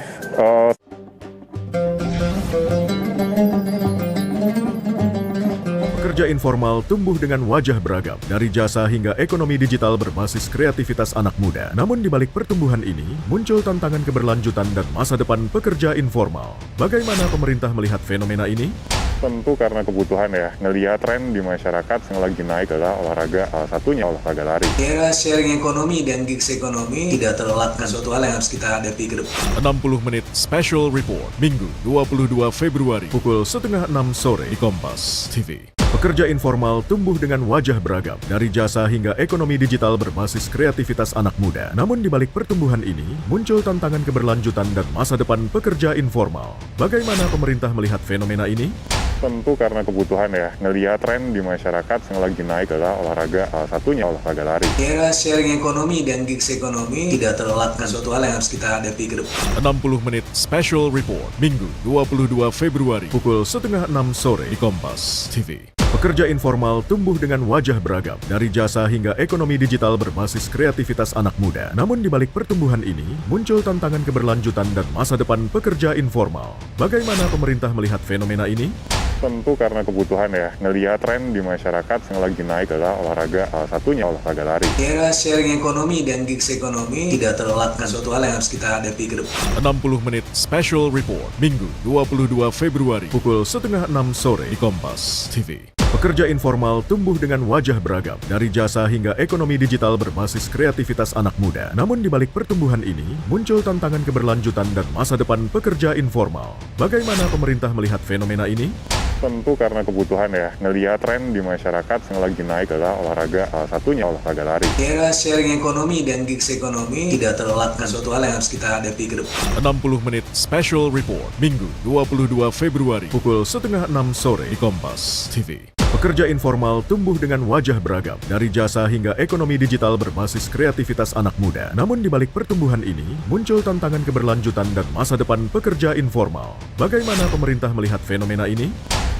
pekerja informal tumbuh dengan wajah beragam, dari jasa hingga ekonomi digital berbasis kreativitas anak muda. Namun di balik pertumbuhan ini, muncul tantangan keberlanjutan dan masa depan pekerja informal. Bagaimana pemerintah melihat fenomena ini? Tentu karena kebutuhan ya, ngelihat tren di masyarakat yang lagi naik adalah olahraga, salah satunya olahraga lari. Era sharing ekonomi dan gigs ekonomi tidak terelakkan suatu hal yang harus kita hadapi ke depan. 60 menit special report, Minggu 22 Februari, pukul 5:30 sore di Kompas TV. Pekerja informal tumbuh dengan wajah beragam, dari jasa hingga ekonomi digital berbasis kreativitas anak muda. Namun di balik pertumbuhan ini, muncul tantangan keberlanjutan dan masa depan pekerja informal. Bagaimana pemerintah melihat fenomena ini? Tentu karena kebutuhan ya, ngelihat tren di masyarakat yang lagi naik adalah olahraga, salah satunya olahraga lari. Era sharing ekonomi dan gigs ekonomi tidak terelakkan suatu hal yang harus kita hadapi ke depan. 60 menit special report, Minggu 22 Februari, pukul 5:30 sore di Kompas TV. Pekerja informal tumbuh dengan wajah beragam, dari jasa hingga ekonomi digital berbasis kreativitas anak muda. Namun di balik pertumbuhan ini, muncul tantangan keberlanjutan dan masa depan pekerja informal. Bagaimana pemerintah melihat fenomena ini? Tentu karena kebutuhan ya, ngelihat tren di masyarakat yang lagi naik adalah olahraga, salah satunya olahraga lari. Era sharing ekonomi dan gigs ekonomi tidak terelakkan suatu hal yang harus kita hadapi ke depan. 60 menit special report, Minggu 22 Februari, pukul 5:30 sore di Kompas TV. Pekerja informal tumbuh dengan wajah beragam, dari jasa hingga ekonomi digital berbasis kreativitas anak muda. Namun di balik pertumbuhan ini, muncul tantangan keberlanjutan dan masa depan pekerja informal. Bagaimana pemerintah melihat fenomena ini? Tentu karena kebutuhan ya, ngelihat tren di masyarakat yang lagi naik adalah olahraga, salah satunya olahraga lari. Era sharing ekonomi dan gigs ekonomi tidak terelakkan suatu hal yang harus kita hadapi ke depan. 60 menit special report, Minggu 22 Februari, pukul 5:30 sore di Kompas TV. Pekerja informal tumbuh dengan wajah beragam, dari jasa hingga ekonomi digital berbasis kreativitas anak muda. Namun di balik pertumbuhan ini, muncul tantangan keberlanjutan dan masa depan pekerja informal. Bagaimana pemerintah melihat fenomena ini?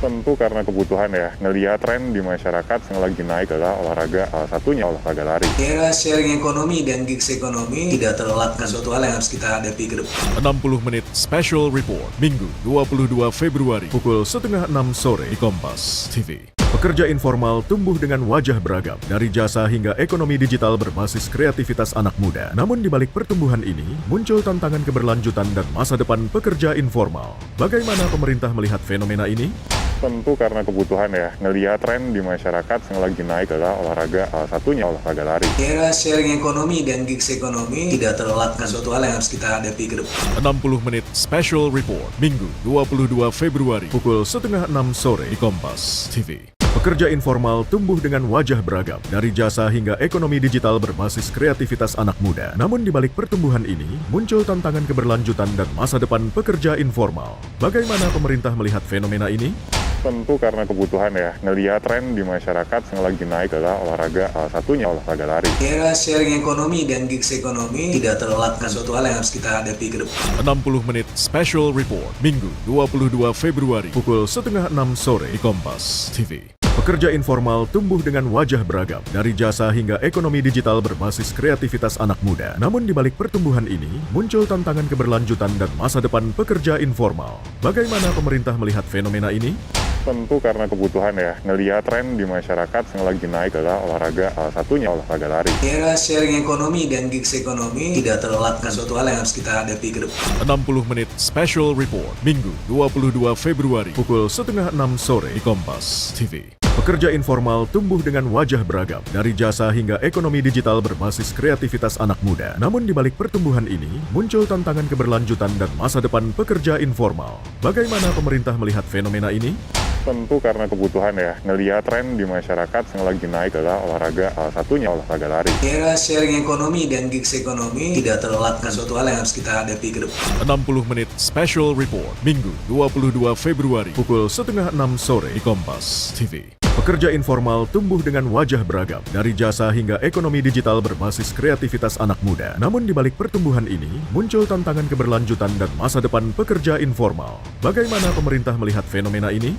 Tentu karena kebutuhan ya, ngelihat tren di masyarakat yang lagi naik adalah olahraga, salah satunya olahraga lari. Era sharing ekonomi dan gigs ekonomi tidak terelakkan suatu hal yang harus kita hadapi ke depan. 60 menit special report, Minggu 22 Februari, pukul 5:30 sore di Kompas TV. Pekerja informal tumbuh dengan wajah beragam, dari jasa hingga ekonomi digital berbasis kreativitas anak muda. Namun di balik pertumbuhan ini, muncul tantangan keberlanjutan dan masa depan pekerja informal. Bagaimana pemerintah melihat fenomena ini? Tentu karena kebutuhan ya, ngelihat tren di masyarakat yang lagi naik adalah olahraga, salah satunya olahraga lari. Era sharing ekonomi dan gigs ekonomi tidak terelakkan suatu hal yang harus kita hadapi ke depan. 60 menit special report, Minggu 22 Februari, pukul 5:30 sore di Kompas TV. Pekerja informal tumbuh dengan wajah beragam, dari jasa hingga ekonomi digital berbasis kreativitas anak muda. Namun di balik pertumbuhan ini, muncul tantangan keberlanjutan dan masa depan pekerja informal. Bagaimana pemerintah melihat fenomena ini? Tentu karena kebutuhan ya, ngelihat tren di masyarakat yang lagi naik adalah olahraga, salah satunya olahraga lari. Era sharing ekonomi dan gigs ekonomi tidak terelakkan suatu hal yang harus kita hadapi ke depan. 60 menit special report, Minggu 22 Februari, pukul 5:30 sore di Kompas TV. Pekerja informal tumbuh dengan wajah beragam, dari jasa hingga ekonomi digital berbasis kreativitas anak muda. Namun di balik pertumbuhan ini, muncul tantangan keberlanjutan dan masa depan pekerja informal. Bagaimana pemerintah melihat fenomena ini? Tentu karena kebutuhan ya, ngelihat tren di masyarakat yang lagi naik adalah olahraga, salah satunya olahraga lari. Era sharing ekonomi dan gigs ekonomi tidak terelakkan suatu hal yang harus kita hadapi ke depan. 60 menit special report, Minggu 22 Februari, pukul 5:30 sore di Kompas TV. Pekerja informal tumbuh dengan wajah beragam, dari jasa hingga ekonomi digital berbasis kreativitas anak muda. Namun di balik pertumbuhan ini, muncul tantangan keberlanjutan dan masa depan pekerja informal. Bagaimana pemerintah melihat fenomena ini? Tentu karena kebutuhan ya, ngelihat tren di masyarakat yang lagi naik adalah olahraga, salah satunya olahraga lari. Era sharing ekonomi dan gigs ekonomi tidak terelakkan suatu hal yang harus kita hadapi ke depan. 60 menit special report, Minggu 22 Februari, pukul 5:30 sore di Kompas TV. Pekerja informal tumbuh dengan wajah beragam, dari jasa hingga ekonomi digital berbasis kreativitas anak muda. Namun di balik pertumbuhan ini, muncul tantangan keberlanjutan dan masa depan pekerja informal. Bagaimana pemerintah melihat fenomena ini?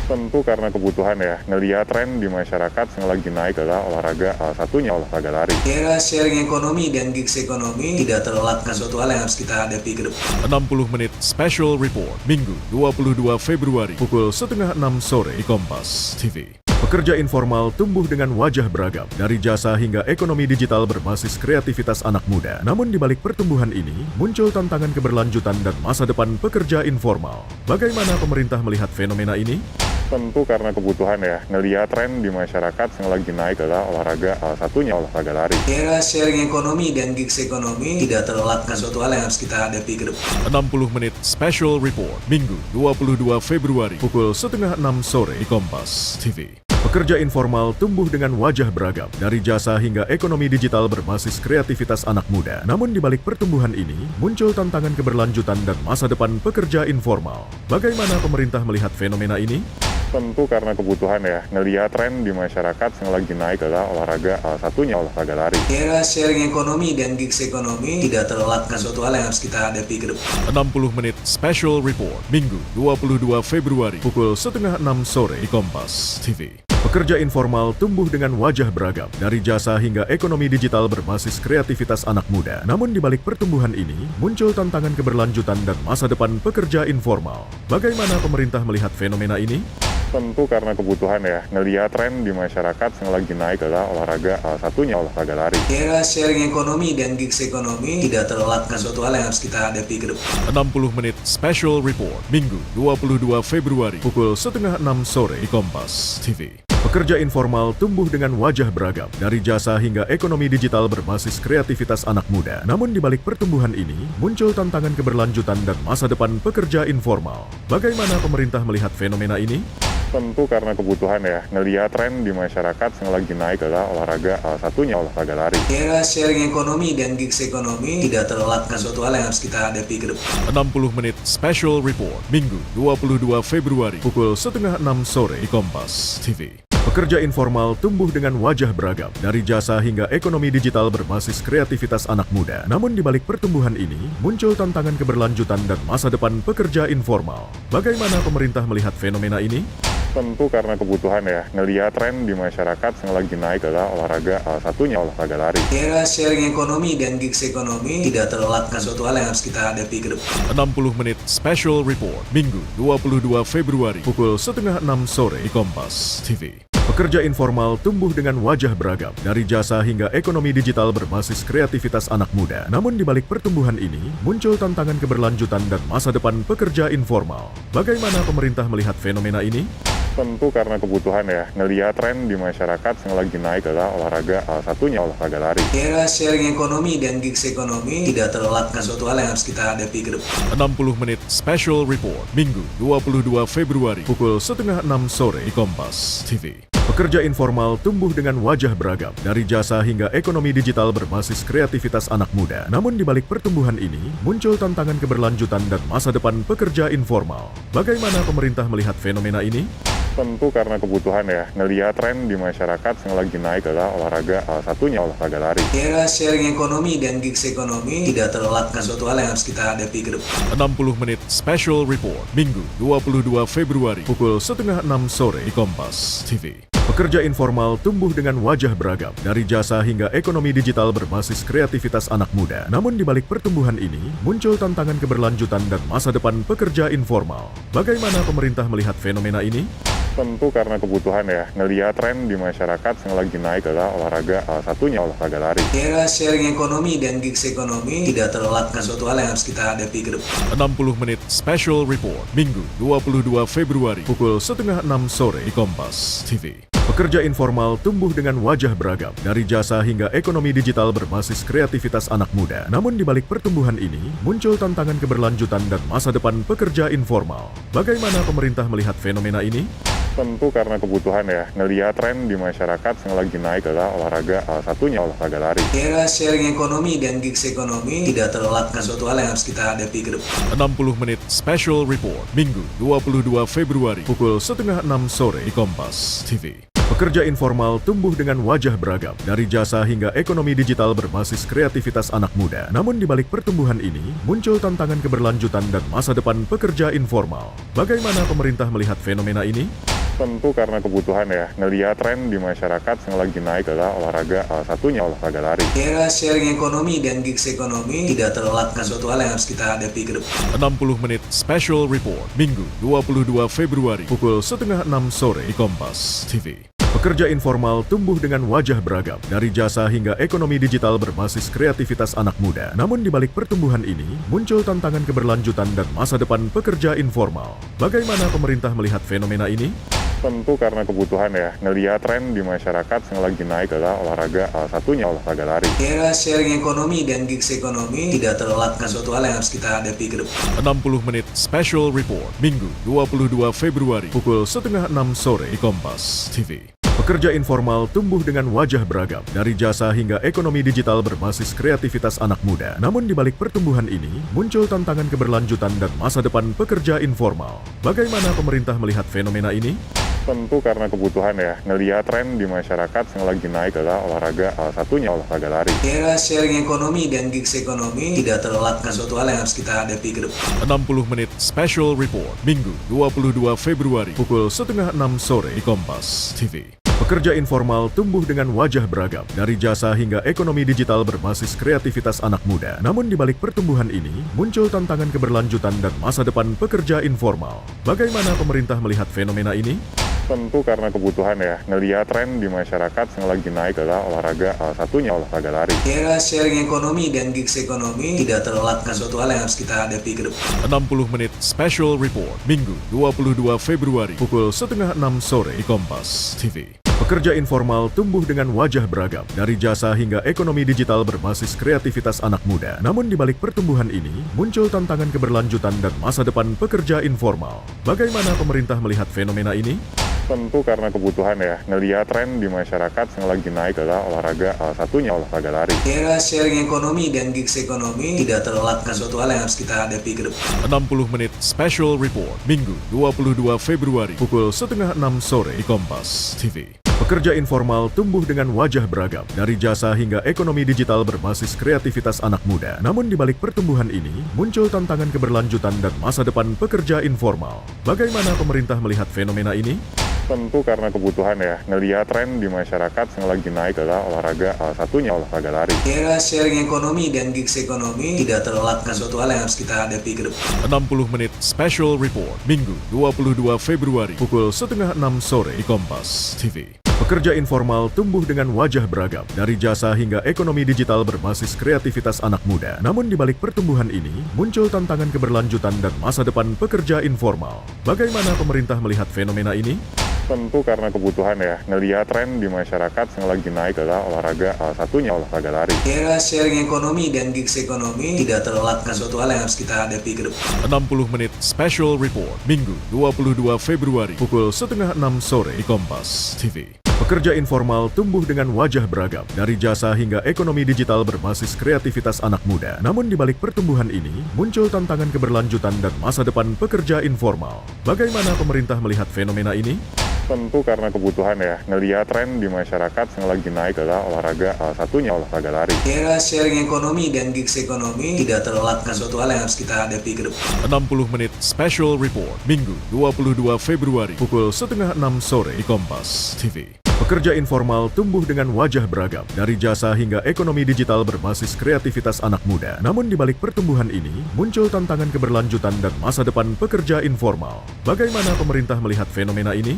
Tentu karena kebutuhan ya, ngelihat tren di masyarakat yang lagi naik adalah olahraga, salah satunya olahraga lari. Era sharing ekonomi dan gigs ekonomi tidak terelakkan suatu hal yang harus kita hadapi ke depan. 60 menit special report, Minggu 22 Februari, pukul 5:30 sore di Kompas TV. Pekerja informal tumbuh dengan wajah beragam, dari jasa hingga ekonomi digital berbasis kreativitas anak muda. Namun di balik pertumbuhan ini, muncul tantangan keberlanjutan dan masa depan pekerja informal. Bagaimana pemerintah melihat fenomena ini? Tentu karena kebutuhan ya, ngelihat tren di masyarakat yang lagi naik adalah olahraga, salah satunya olahraga lari. Era sharing ekonomi dan gigs ekonomi tidak terelakkan suatu hal yang harus kita hadapi ke depan. 60 menit special report, Minggu 22 Februari, pukul 5:30 sore di Kompas TV. Pekerja informal tumbuh dengan wajah beragam, dari jasa hingga ekonomi digital berbasis kreativitas anak muda. Namun di balik pertumbuhan ini, muncul tantangan keberlanjutan dan masa depan pekerja informal. Bagaimana pemerintah melihat fenomena ini? Tentu karena kebutuhan ya, ngelihat tren di masyarakat yang lagi naik adalah olahraga, salah satunya olahraga lari. Era sharing ekonomi dan gigs ekonomi tidak terelakkan suatu hal yang harus kita hadapi ke depan. 60 menit special report, Minggu 22 Februari, pukul 5:30 sore di Kompas TV. Pekerja informal tumbuh dengan wajah beragam, dari jasa hingga ekonomi digital berbasis kreativitas anak muda. Namun di balik pertumbuhan ini, muncul tantangan keberlanjutan dan masa depan pekerja informal. Bagaimana pemerintah melihat fenomena ini? Tentu karena kebutuhan ya, ngelihat tren di masyarakat yang lagi naik adalah olahraga, salah satunya olahraga lari. Era sharing ekonomi dan gigs ekonomi tidak terelakkan suatu hal yang harus kita hadapi ke depan. 60 menit special report, Minggu 22 Februari, pukul 5:30 sore di Kompas TV. Pekerja informal tumbuh dengan wajah beragam, dari jasa hingga ekonomi digital berbasis kreativitas anak muda. Namun di balik pertumbuhan ini, muncul tantangan keberlanjutan dan masa depan pekerja informal. Bagaimana pemerintah melihat fenomena ini? Tentu karena kebutuhan ya, ngelihat tren di masyarakat yang lagi naik adalah olahraga, salah satunya olahraga lari. Era sharing ekonomi dan gigs ekonomi tidak terelakkan suatu hal yang harus kita hadapi ke depan. 60 menit special report, Minggu 22 Februari, pukul 5:30 sore di Kompas TV. Pekerja informal tumbuh dengan wajah beragam, dari jasa hingga ekonomi digital berbasis kreativitas anak muda. Namun di balik pertumbuhan ini, muncul tantangan keberlanjutan dan masa depan pekerja informal. Bagaimana pemerintah melihat fenomena ini? Tentu karena kebutuhan ya, ngelihat tren di masyarakat yang lagi naik adalah olahraga, salah satunya olahraga lari. Era sharing ekonomi dan gigs ekonomi tidak terelakkan suatu hal yang harus kita hadapi ke depan. 60 menit special report, Minggu 22 Februari, pukul 5:30 sore di Kompas TV. Pekerja informal tumbuh dengan wajah beragam, dari jasa hingga ekonomi digital berbasis kreativitas anak muda. Namun di balik pertumbuhan ini, muncul tantangan keberlanjutan dan masa depan pekerja informal. Bagaimana pemerintah melihat fenomena ini? Tentu karena kebutuhan ya, ngelihat tren di masyarakat yang lagi naik adalah olahraga, salah satunya olahraga lari. Era sharing ekonomi dan gigs ekonomi tidak terelakkan suatu hal yang harus kita hadapi ke depan. 60 menit special report, Minggu 22 Februari, pukul 5:30 sore di Kompas TV. Pekerja informal tumbuh dengan wajah beragam, dari jasa hingga ekonomi digital berbasis kreativitas anak muda. Namun di balik pertumbuhan ini, muncul tantangan keberlanjutan dan masa depan pekerja informal. Bagaimana pemerintah melihat fenomena ini? Tentu karena kebutuhan ya, ngelihat tren di masyarakat yang lagi naik adalah olahraga, salah satunya olahraga lari. Era sharing ekonomi dan gigs ekonomi tidak terelakkan suatu hal yang harus kita hadapi ke depan. 60 menit special report, Minggu 22 Februari, pukul 5:30 sore di Kompas TV. Pekerja informal tumbuh dengan wajah beragam, dari jasa hingga ekonomi digital berbasis kreativitas anak muda. Namun di balik pertumbuhan ini, muncul tantangan keberlanjutan dan masa depan pekerja informal. Bagaimana pemerintah melihat fenomena ini? Tentu karena kebutuhan ya, ngelihat tren di masyarakat yang lagi naik adalah olahraga, salah satunya olahraga lari. Era sharing ekonomi dan gigs ekonomi tidak terelakkan suatu hal yang harus kita hadapi ke depan. 60 menit special report, Minggu 22 Februari, pukul 5:30 sore di Kompas TV. Pekerja informal tumbuh dengan wajah beragam, dari jasa hingga ekonomi digital berbasis kreativitas anak muda. Namun di balik pertumbuhan ini, muncul tantangan keberlanjutan dan masa depan pekerja informal. Bagaimana pemerintah melihat fenomena ini? Tentu karena kebutuhan ya, ngelihat tren di masyarakat yang lagi naik adalah olahraga, salah satunya olahraga lari. Era sharing ekonomi dan gigs ekonomi tidak terelakkan suatu hal yang harus kita hadapi ke depan. 60 menit special report, Minggu 22 Februari, pukul 5:30 sore di Kompas TV. Pekerja informal tumbuh dengan wajah beragam, dari jasa hingga ekonomi digital berbasis kreativitas anak muda. Namun di balik pertumbuhan ini, muncul tantangan keberlanjutan dan masa depan pekerja informal. Bagaimana pemerintah melihat fenomena ini? Tentu karena kebutuhan ya, ngelihat tren di masyarakat yang lagi naik adalah olahraga, salah satunya olahraga lari. Era sharing ekonomi dan gigs ekonomi tidak terelakkan suatu hal yang harus kita hadapi ke depan. 60 menit special report, Minggu 22 Februari, pukul 5:30 sore di Kompas TV. Pekerja informal tumbuh dengan wajah beragam, dari jasa hingga ekonomi digital berbasis kreativitas anak muda. Namun di balik pertumbuhan ini, muncul tantangan keberlanjutan dan masa depan pekerja informal. Bagaimana pemerintah melihat fenomena ini? Tentu karena kebutuhan ya, ngelihat tren di masyarakat yang lagi naik adalah olahraga, salah satunya olahraga lari. Era sharing ekonomi dan gigs ekonomi tidak terelakkan suatu hal yang harus kita hadapi ke depan. 60 menit special report, Minggu 22 Februari, pukul 5:30 sore di Kompas TV. Pekerja informal tumbuh dengan wajah beragam, dari jasa hingga ekonomi digital berbasis kreativitas anak muda. Namun di balik pertumbuhan ini, muncul tantangan keberlanjutan dan masa depan pekerja informal. Bagaimana pemerintah melihat fenomena ini? Tentu karena kebutuhan ya, ngelihat tren di masyarakat yang lagi naik adalah olahraga, salah satunya olahraga lari. Era sharing ekonomi dan gigs ekonomi tidak terelakkan suatu hal yang harus kita hadapi ke depan. 60 menit special report, Minggu 22 Februari, pukul 5:30 sore di Kompas TV. Pekerja informal tumbuh dengan wajah beragam, dari jasa hingga ekonomi digital berbasis kreativitas anak muda. Namun di balik pertumbuhan ini, muncul tantangan keberlanjutan dan masa depan pekerja informal. Bagaimana pemerintah melihat fenomena ini? Tentu karena kebutuhan ya, ngelihat tren di masyarakat yang lagi naik adalah olahraga, salah satunya olahraga lari. Era sharing ekonomi dan gigs ekonomi tidak terelakkan suatu hal yang harus kita hadapi ke depan. 60 menit special report, Minggu 22 Februari, pukul 5:30 sore di Kompas TV. Pekerja informal tumbuh dengan wajah beragam, dari jasa hingga ekonomi digital berbasis kreativitas anak muda. Namun di balik pertumbuhan ini, muncul tantangan keberlanjutan dan masa depan pekerja informal. Bagaimana pemerintah melihat fenomena ini? Tentu karena kebutuhan ya, ngelihat tren di masyarakat yang lagi naik adalah olahraga, salah satunya olahraga lari. Era sharing ekonomi dan gigs ekonomi tidak terelakkan suatu hal yang harus kita hadapi ke depan. 60 menit special report, Minggu 22 Februari, pukul 5:30 sore di Kompas TV. Pekerja informal tumbuh dengan wajah beragam, dari jasa hingga ekonomi digital berbasis kreativitas anak muda. Namun di balik pertumbuhan ini, muncul tantangan keberlanjutan dan masa depan pekerja informal. Bagaimana pemerintah melihat fenomena ini? Tentu karena kebutuhan ya, ngelihat tren di masyarakat yang lagi naik adalah olahraga, salah satunya olahraga lari. Era sharing ekonomi dan gigs ekonomi tidak terelakkan suatu hal yang harus kita hadapi ke depan. 60 menit special report, Minggu 22 Februari, pukul 5:30 sore di Kompas TV. Pekerja informal tumbuh dengan wajah beragam, dari jasa hingga ekonomi digital berbasis kreativitas anak muda. Namun di balik pertumbuhan ini, muncul tantangan keberlanjutan dan masa depan pekerja informal. Bagaimana pemerintah melihat fenomena ini? Tentu karena kebutuhan ya, ngelihat tren di masyarakat yang lagi naik adalah olahraga, salah satunya olahraga lari. Era sharing ekonomi dan gigs ekonomi tidak terelakkan suatu hal yang harus kita hadapi ke depan. 60 menit special report, Minggu 22 Februari, pukul 5:30 sore di Kompas TV. Pekerja informal tumbuh dengan wajah beragam, dari jasa hingga ekonomi digital berbasis kreativitas anak muda. Namun di balik pertumbuhan ini, muncul tantangan keberlanjutan dan masa depan pekerja informal. Bagaimana pemerintah melihat fenomena ini? Tentu karena kebutuhan ya, ngelihat tren di masyarakat yang lagi naik adalah olahraga, salah satunya olahraga lari. Era sharing ekonomi dan gigs ekonomi tidak terelakkan suatu hal yang harus kita hadapi ke depan. 60 menit special report, Minggu 22 Februari, pukul 5:30 sore di Kompas TV. Pekerja informal tumbuh dengan wajah beragam, dari jasa hingga ekonomi digital berbasis kreativitas anak muda. Namun di balik pertumbuhan ini, muncul tantangan keberlanjutan dan masa depan pekerja informal. Bagaimana pemerintah melihat fenomena ini?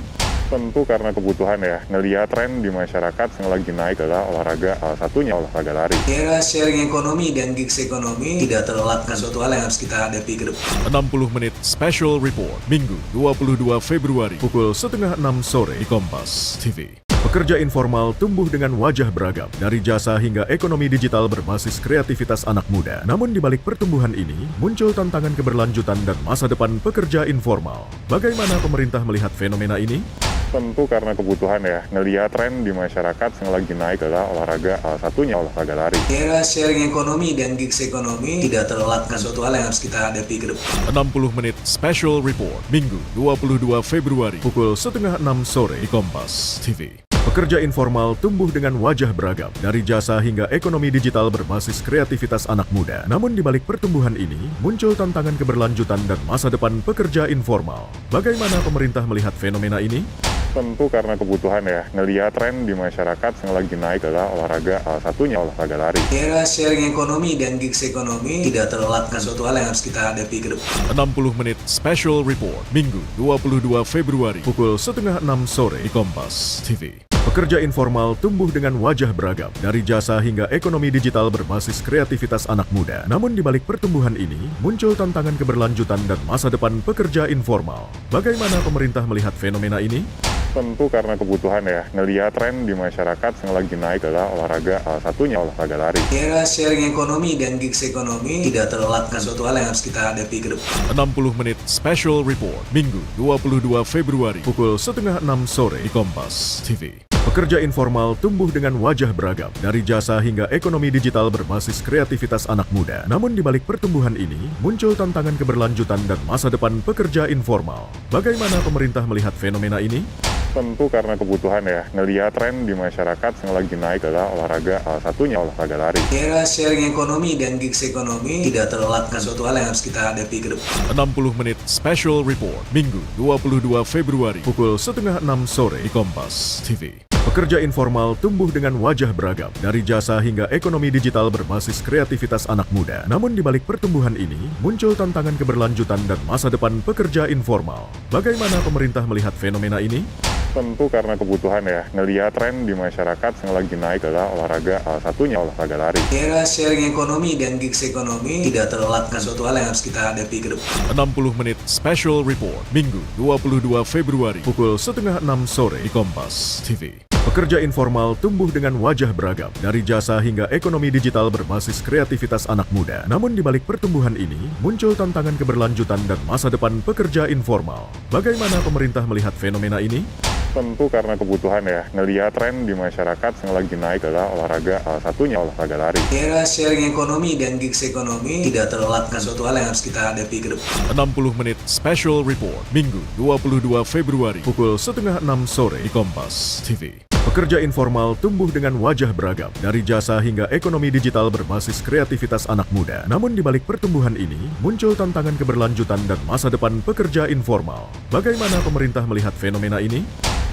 Tentu karena kebutuhan ya, ngelihat tren di masyarakat yang lagi naik adalah olahraga, salah satunya olahraga lari. Era sharing ekonomi dan gigs ekonomi tidak terelakkan suatu hal yang harus kita hadapi ke depan. 60 menit special report, Minggu 22 Februari, pukul 5:30 sore di Kompas TV. Pekerja informal tumbuh dengan wajah beragam, dari jasa hingga ekonomi digital berbasis kreativitas anak muda. Namun di balik pertumbuhan ini, muncul tantangan keberlanjutan dan masa depan pekerja informal. Bagaimana pemerintah melihat fenomena ini? Tentu karena kebutuhan ya, ngelihat tren di masyarakat yang lagi naik adalah olahraga, salah satunya olahraga lari. Era sharing ekonomi dan gigs ekonomi tidak terelakkan suatu hal yang harus kita hadapi ke depan. 60 menit special report, Minggu 22 Februari, pukul 5:30 sore di Kompas TV. Pekerja informal tumbuh dengan wajah beragam, dari jasa hingga ekonomi digital berbasis kreativitas anak muda. Namun di balik pertumbuhan ini, muncul tantangan keberlanjutan dan masa depan pekerja informal. Bagaimana pemerintah melihat fenomena ini? Tentu karena kebutuhan ya, ngelihat tren di masyarakat yang lagi naik adalah olahraga, salah satunya olahraga lari. Era sharing ekonomi dan gigs ekonomi tidak terelakkan suatu hal yang harus kita hadapi ke depan. 60 menit special report, Minggu 22 Februari, pukul 5:30 sore di Kompas TV. Pekerja informal tumbuh dengan wajah beragam, dari jasa hingga ekonomi digital berbasis kreativitas anak muda. Namun di balik pertumbuhan ini, muncul tantangan keberlanjutan dan masa depan pekerja informal. Bagaimana pemerintah melihat fenomena ini? Tentu karena kebutuhan ya, ngelihat tren di masyarakat yang lagi naik adalah olahraga, salah satunya olahraga lari. Era sharing ekonomi dan gigs ekonomi tidak terelakkan suatu hal yang harus kita hadapi ke depan. 60 menit special report, Minggu 22 Februari, pukul 5:30 sore di Kompas TV. Pekerja informal tumbuh dengan wajah beragam, dari jasa hingga ekonomi digital berbasis kreativitas anak muda. Namun di balik pertumbuhan ini, muncul tantangan keberlanjutan dan masa depan pekerja informal. Bagaimana pemerintah melihat fenomena ini? Tentu karena kebutuhan ya, ngelihat tren di masyarakat yang lagi naik adalah olahraga, salah satunya olahraga lari. Era sharing ekonomi dan gigs ekonomi tidak terelakkan suatu hal yang harus kita hadapi ke depan. 60 menit special report, Minggu 22 Februari, pukul 5:30 sore di Kompas TV. Pekerja informal tumbuh dengan wajah beragam, dari jasa hingga ekonomi digital berbasis kreativitas anak muda. Namun di balik pertumbuhan ini, muncul tantangan keberlanjutan dan masa depan pekerja informal. Bagaimana pemerintah melihat fenomena ini? Tentu karena kebutuhan ya, ngelihat tren di masyarakat yang lagi naik adalah olahraga, salah satunya olahraga lari. Era sharing ekonomi dan gigs ekonomi tidak terelakkan suatu hal yang harus kita hadapi ke depan. 60 menit special report, Minggu 22 Februari, pukul 5:30 sore di Kompas TV. Pekerja informal tumbuh dengan wajah beragam, dari jasa hingga ekonomi digital berbasis kreativitas anak muda. Namun di balik pertumbuhan ini, muncul tantangan keberlanjutan dan masa depan pekerja informal. Bagaimana pemerintah melihat fenomena ini? Tentu karena kebutuhan ya, ngelihat tren di masyarakat yang lagi naik adalah olahraga, salah satunya olahraga lari. Era sharing ekonomi dan gigs ekonomi tidak terelakkan suatu hal yang harus kita hadapi ke depan. 60 menit special report, Minggu 22 Februari, pukul 5:30 sore di Kompas TV. Pekerja informal tumbuh dengan wajah beragam, dari jasa hingga ekonomi digital berbasis kreativitas anak muda. Namun di balik pertumbuhan ini, muncul tantangan keberlanjutan dan masa depan pekerja informal. Bagaimana pemerintah melihat fenomena ini?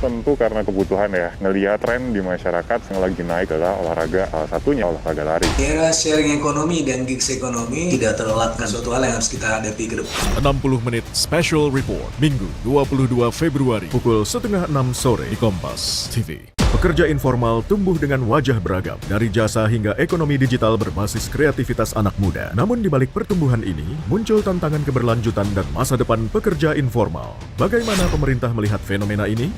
Tentu karena kebutuhan ya, ngelihat tren di masyarakat yang lagi naik adalah olahraga, salah satunya olahraga lari. Era sharing ekonomi dan gigs ekonomi tidak terelakkan suatu hal yang harus kita hadapi ke depan. 60 menit special report, Minggu 22 Februari pukul 5:30 sore di Kompas TV. Pekerja informal tumbuh dengan wajah beragam, dari jasa hingga ekonomi digital berbasis kreativitas anak muda. Namun di balik pertumbuhan ini, muncul tantangan keberlanjutan dan masa depan pekerja informal. Bagaimana pemerintah melihat fenomena ini?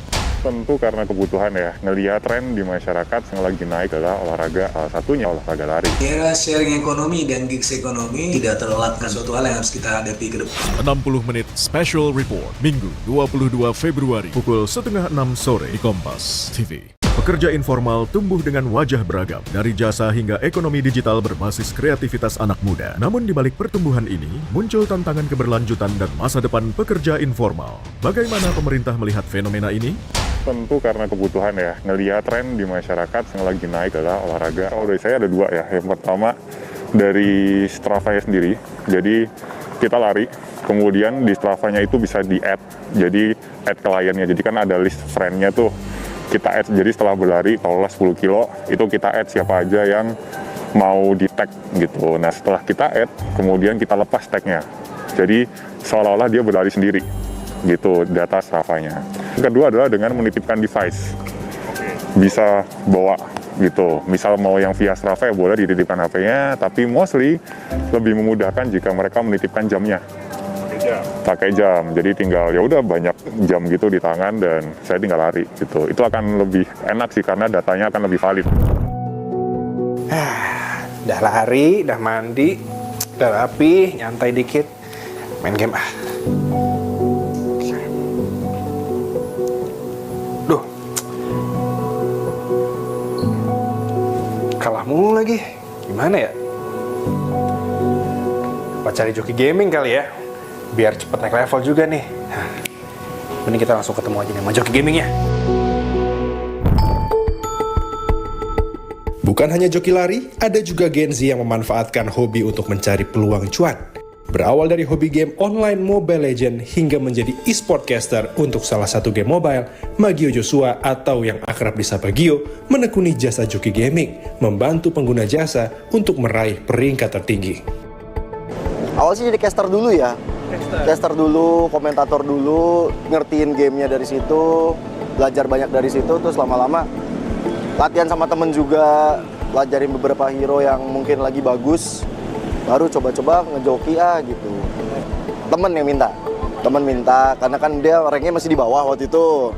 Tentu karena kebutuhan ya, ngelihat tren di masyarakat yang lagi naik adalah olahraga, salah satunya olahraga lari. Era sharing ekonomi dan gigs ekonomi tidak terelakkan suatu hal yang harus kita hadapi ke depan. 60 menit special report, Minggu 22 Februari pukul 5:30 sore di Kompas TV. Pekerja informal tumbuh dengan wajah beragam, dari jasa hingga ekonomi digital berbasis kreativitas anak muda. Namun di balik pertumbuhan ini, muncul tantangan keberlanjutan dan masa depan pekerja informal. Bagaimana pemerintah melihat fenomena ini? Tentu karena kebutuhan ya, ngelihat tren di masyarakat yang lagi naik adalah olahraga. Kalau dari saya ada dua ya, yang pertama dari Strava sendiri, jadi kita lari, kemudian di Strava-nya itu bisa di-add, jadi add kliennya, jadi kan ada list friend-nya tuh, kita add, jadi setelah berlari, kalau 10 kilo, itu kita add siapa aja yang mau di-tag gitu. Nah setelah kita add, kemudian kita lepas tag-nya, jadi seolah-olah dia berlari sendiri gitu, data Strava-nya. Yang kedua adalah dengan menitipkan device, bisa bawa gitu, misal mau yang via Strava ya boleh dititipkan HP-nya, tapi mostly lebih memudahkan jika mereka menitipkan jamnya, pakai jam, jadi tinggal ya udah banyak jam gitu di tangan dan saya tinggal lari gitu. Itu akan lebih enak sih karena datanya akan lebih valid. Udah lari, udah mandi, udah rapi, nyantai dikit, main game ah. Duh, kalah mulu lagi, gimana ya? Apa cari joki gaming kali ya? Biar cepet naik level juga nih. Mending kita langsung ketemu aja nih sama joki gamingnya. Bukan hanya joki lari, ada juga Gen Z yang memanfaatkan hobi untuk mencari peluang cuan. Berawal dari hobi game online Mobile Legends hingga menjadi e-sport caster untuk salah satu game mobile, Magio Joshua atau yang akrab disapa Gio menekuni jasa joki gaming, membantu pengguna jasa untuk meraih peringkat tertinggi. Awal sih jadi caster dulu ya. Caster dulu, komentator dulu, ngertiin gamenya dari situ, belajar banyak dari situ, terus lama-lama latihan sama temen juga, pelajarin beberapa hero yang mungkin lagi bagus, baru coba-coba ngejoki gitu. Temen yang minta, karena kan dia ranknya masih di bawah waktu itu.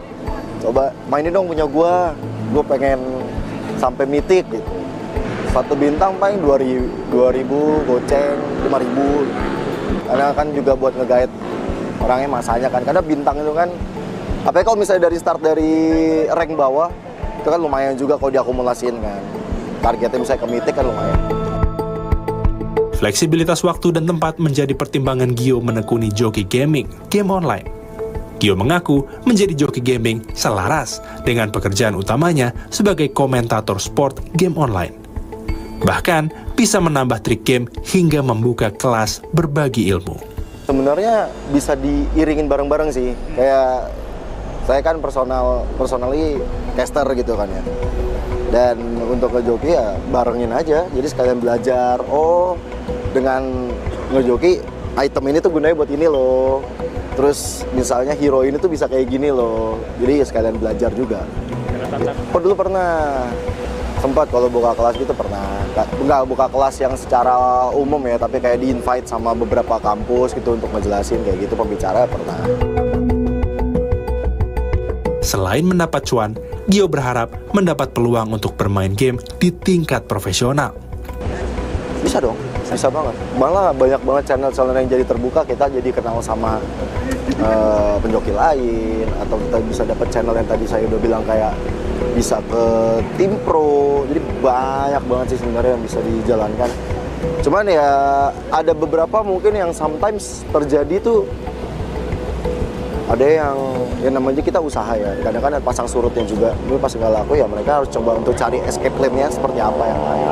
Coba mainin dong punya gue pengen sampai mitik gitu. 1 bintang paling 2.000 goceng, 5.000. Karena kan juga buat nge-guide orangnya masanya kan, karena bintang itu kan, apalagi kalau misalnya dari start dari rank bawah, itu kan lumayan juga kalau diakumulasiin kan. Targetnya misalnya ke mitik kan lumayan. Fleksibilitas waktu dan tempat menjadi pertimbangan Gio menekuni joki gaming, game online. Gio mengaku menjadi joki gaming selaras dengan pekerjaan utamanya sebagai komentator sport game online. Bahkan bisa menambah trik game hingga membuka kelas berbagi ilmu. Sebenarnya bisa diiringin bareng-bareng sih. Kayak saya kan personally caster gitu kan ya. Dan untuk ngejoki ya barengin aja. Jadi sekalian belajar, oh dengan ngejoki item ini tuh gunanya buat ini loh. Terus misalnya hero ini tuh bisa kayak gini loh. Jadi ya sekalian belajar juga. Dulu pernah sempat kalau buka kelas gitu pernah. Enggak buka kelas yang secara umum ya, tapi kayak di-invite sama beberapa kampus gitu untuk ngejelasin kayak gitu, pembicara pernah. Selain mendapat cuan, Gio berharap mendapat peluang untuk bermain game di tingkat profesional. Bisa dong, bisa banget. Malah banyak banget channel-channel yang jadi terbuka, kita jadi kenal sama penjoki lain, atau kita bisa dapat channel yang tadi saya udah bilang kayak bisa ke tim pro. Jadi banyak banget sih sebenarnya yang bisa dijalankan. Cuman ya ada beberapa mungkin yang sometimes terjadi tuh, ada yang namanya kita usaha ya, kadang-kadang pasang surutnya juga. Ini pas nggak laku ya mereka harus coba untuk cari escape plan-nya seperti apa yang lain.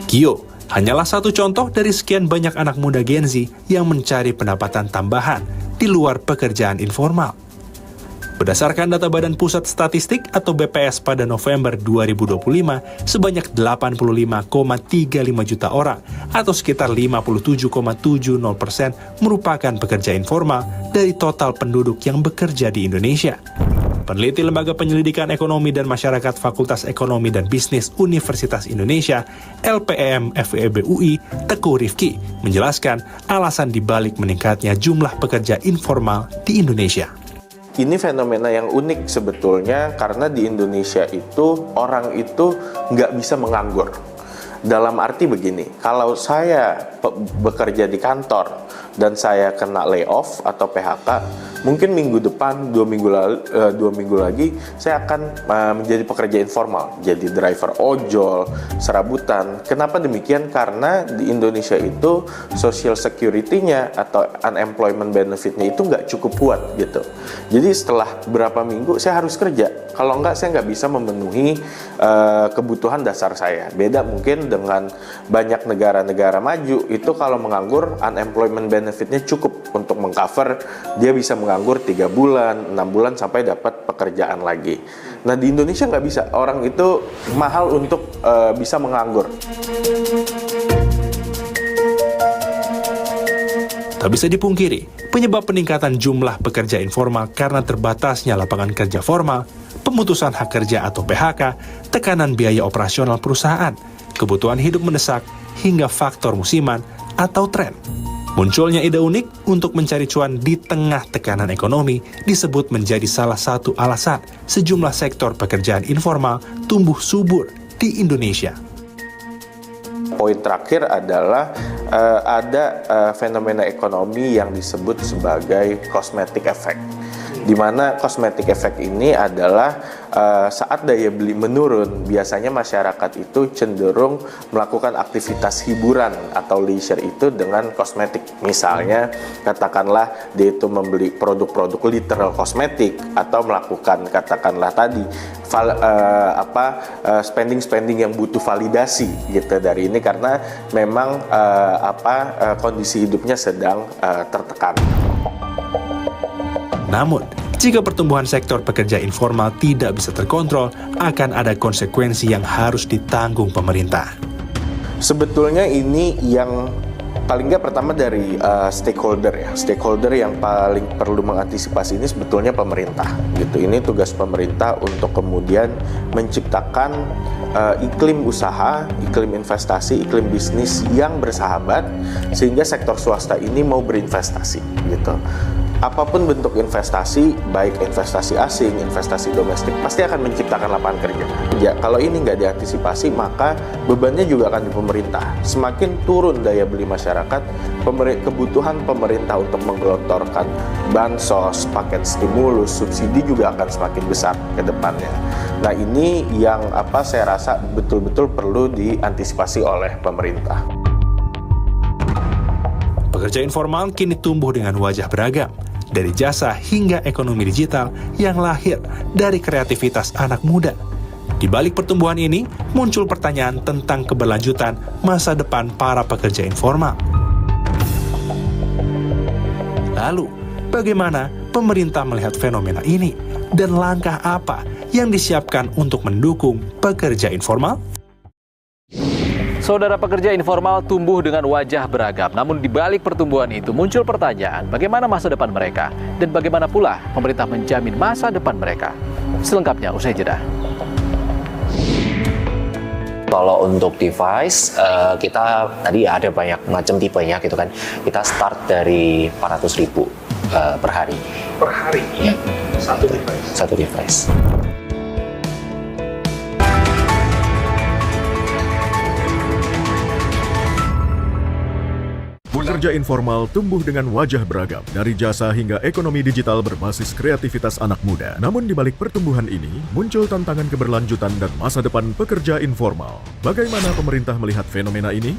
Gio hanyalah satu contoh dari sekian banyak anak muda Gen Z yang mencari pendapatan tambahan di luar pekerjaan informal. Berdasarkan data Badan Pusat Statistik atau BPS pada November 2025, sebanyak 85,35 juta orang atau sekitar 57,70% merupakan pekerja informal dari total penduduk yang bekerja di Indonesia. Peneliti Lembaga Penyelidikan Ekonomi dan Masyarakat Fakultas Ekonomi dan Bisnis Universitas Indonesia, LPM FEB UI, Teguh Rifki, menjelaskan alasan dibalik meningkatnya jumlah pekerja informal di Indonesia. Ini fenomena yang unik sebetulnya karena di Indonesia itu orang itu nggak bisa menganggur. Dalam arti begini, kalau saya bekerja di kantor dan saya kena layoff atau PHK, mungkin minggu depan, 2 minggu lagi, saya akan menjadi pekerja informal, jadi driver ojol, serabutan. Kenapa demikian? Karena di Indonesia itu social security-nya atau unemployment benefit-nya itu nggak cukup kuat gitu. Jadi setelah berapa minggu saya harus kerja. Kalau nggak, saya nggak bisa memenuhi kebutuhan dasar saya. Beda mungkin dengan banyak negara-negara maju, itu kalau menganggur, unemployment benefit-nya cukup untuk mengcover, dia bisa menganggur 3 bulan, 6 bulan sampai dapat pekerjaan lagi. Nah di Indonesia nggak bisa, orang itu mahal untuk bisa menganggur. Tak bisa dipungkiri, penyebab peningkatan jumlah pekerja informal karena terbatasnya lapangan kerja formal, pemutusan hak kerja atau PHK, tekanan biaya operasional perusahaan, kebutuhan hidup mendesak, hingga faktor musiman atau tren. Munculnya ide unik untuk mencari cuan di tengah tekanan ekonomi disebut menjadi salah satu alasan sejumlah sektor pekerjaan informal tumbuh subur di Indonesia. Poin terakhir adalah ada fenomena ekonomi yang disebut sebagai cosmetic effect, di mana cosmetic effect ini adalah saat daya beli menurun, biasanya masyarakat itu cenderung melakukan aktivitas hiburan atau leisure itu dengan kosmetik. Misalnya, katakanlah dia itu membeli produk-produk literal kosmetik atau melakukan katakanlah tadi spending yang butuh validasi gitu dari ini karena memang kondisi hidupnya sedang tertekan. Namun, jika pertumbuhan sektor pekerja informal tidak bisa terkontrol, akan ada konsekuensi yang harus ditanggung pemerintah. Sebetulnya ini yang paling nggak pertama dari stakeholder ya. Stakeholder yang paling perlu mengantisipasi ini sebetulnya pemerintah gitu. Ini tugas pemerintah untuk kemudian menciptakan iklim usaha, iklim investasi, iklim bisnis yang bersahabat sehingga sektor swasta ini mau berinvestasi gitu. Apapun bentuk investasi, baik investasi asing, investasi domestik, pasti akan menciptakan lapangan kerja. Ya, kalau ini nggak diantisipasi, maka bebannya juga akan di pemerintah. Semakin turun daya beli masyarakat, kebutuhan pemerintah untuk menggelontorkan bansos, paket stimulus, subsidi juga akan semakin besar ke depannya. Nah, ini yang saya rasa betul-betul perlu diantisipasi oleh pemerintah. Pekerja informal kini tumbuh dengan wajah beragam, dari jasa hingga ekonomi digital yang lahir dari kreativitas anak muda. Di balik pertumbuhan ini, muncul pertanyaan tentang keberlanjutan masa depan para pekerja informal. Lalu, bagaimana pemerintah melihat fenomena ini? Dan langkah apa yang disiapkan untuk mendukung pekerja informal? Saudara, pekerja informal tumbuh dengan wajah beragam. Namun di balik pertumbuhan itu muncul pertanyaan, bagaimana masa depan mereka? Dan bagaimana pula pemerintah menjamin masa depan mereka? Selengkapnya usai jeda. Kalau untuk device, kita tadi ada banyak macam tipenya gitu kan. Kita start dari 400.000 per hari. Per hari? Ya. Satu device? Satu device. Pekerja informal tumbuh dengan wajah beragam, dari jasa hingga ekonomi digital berbasis kreativitas anak muda. Namun di balik pertumbuhan ini, muncul tantangan keberlanjutan dan masa depan pekerja informal. Bagaimana pemerintah melihat fenomena ini?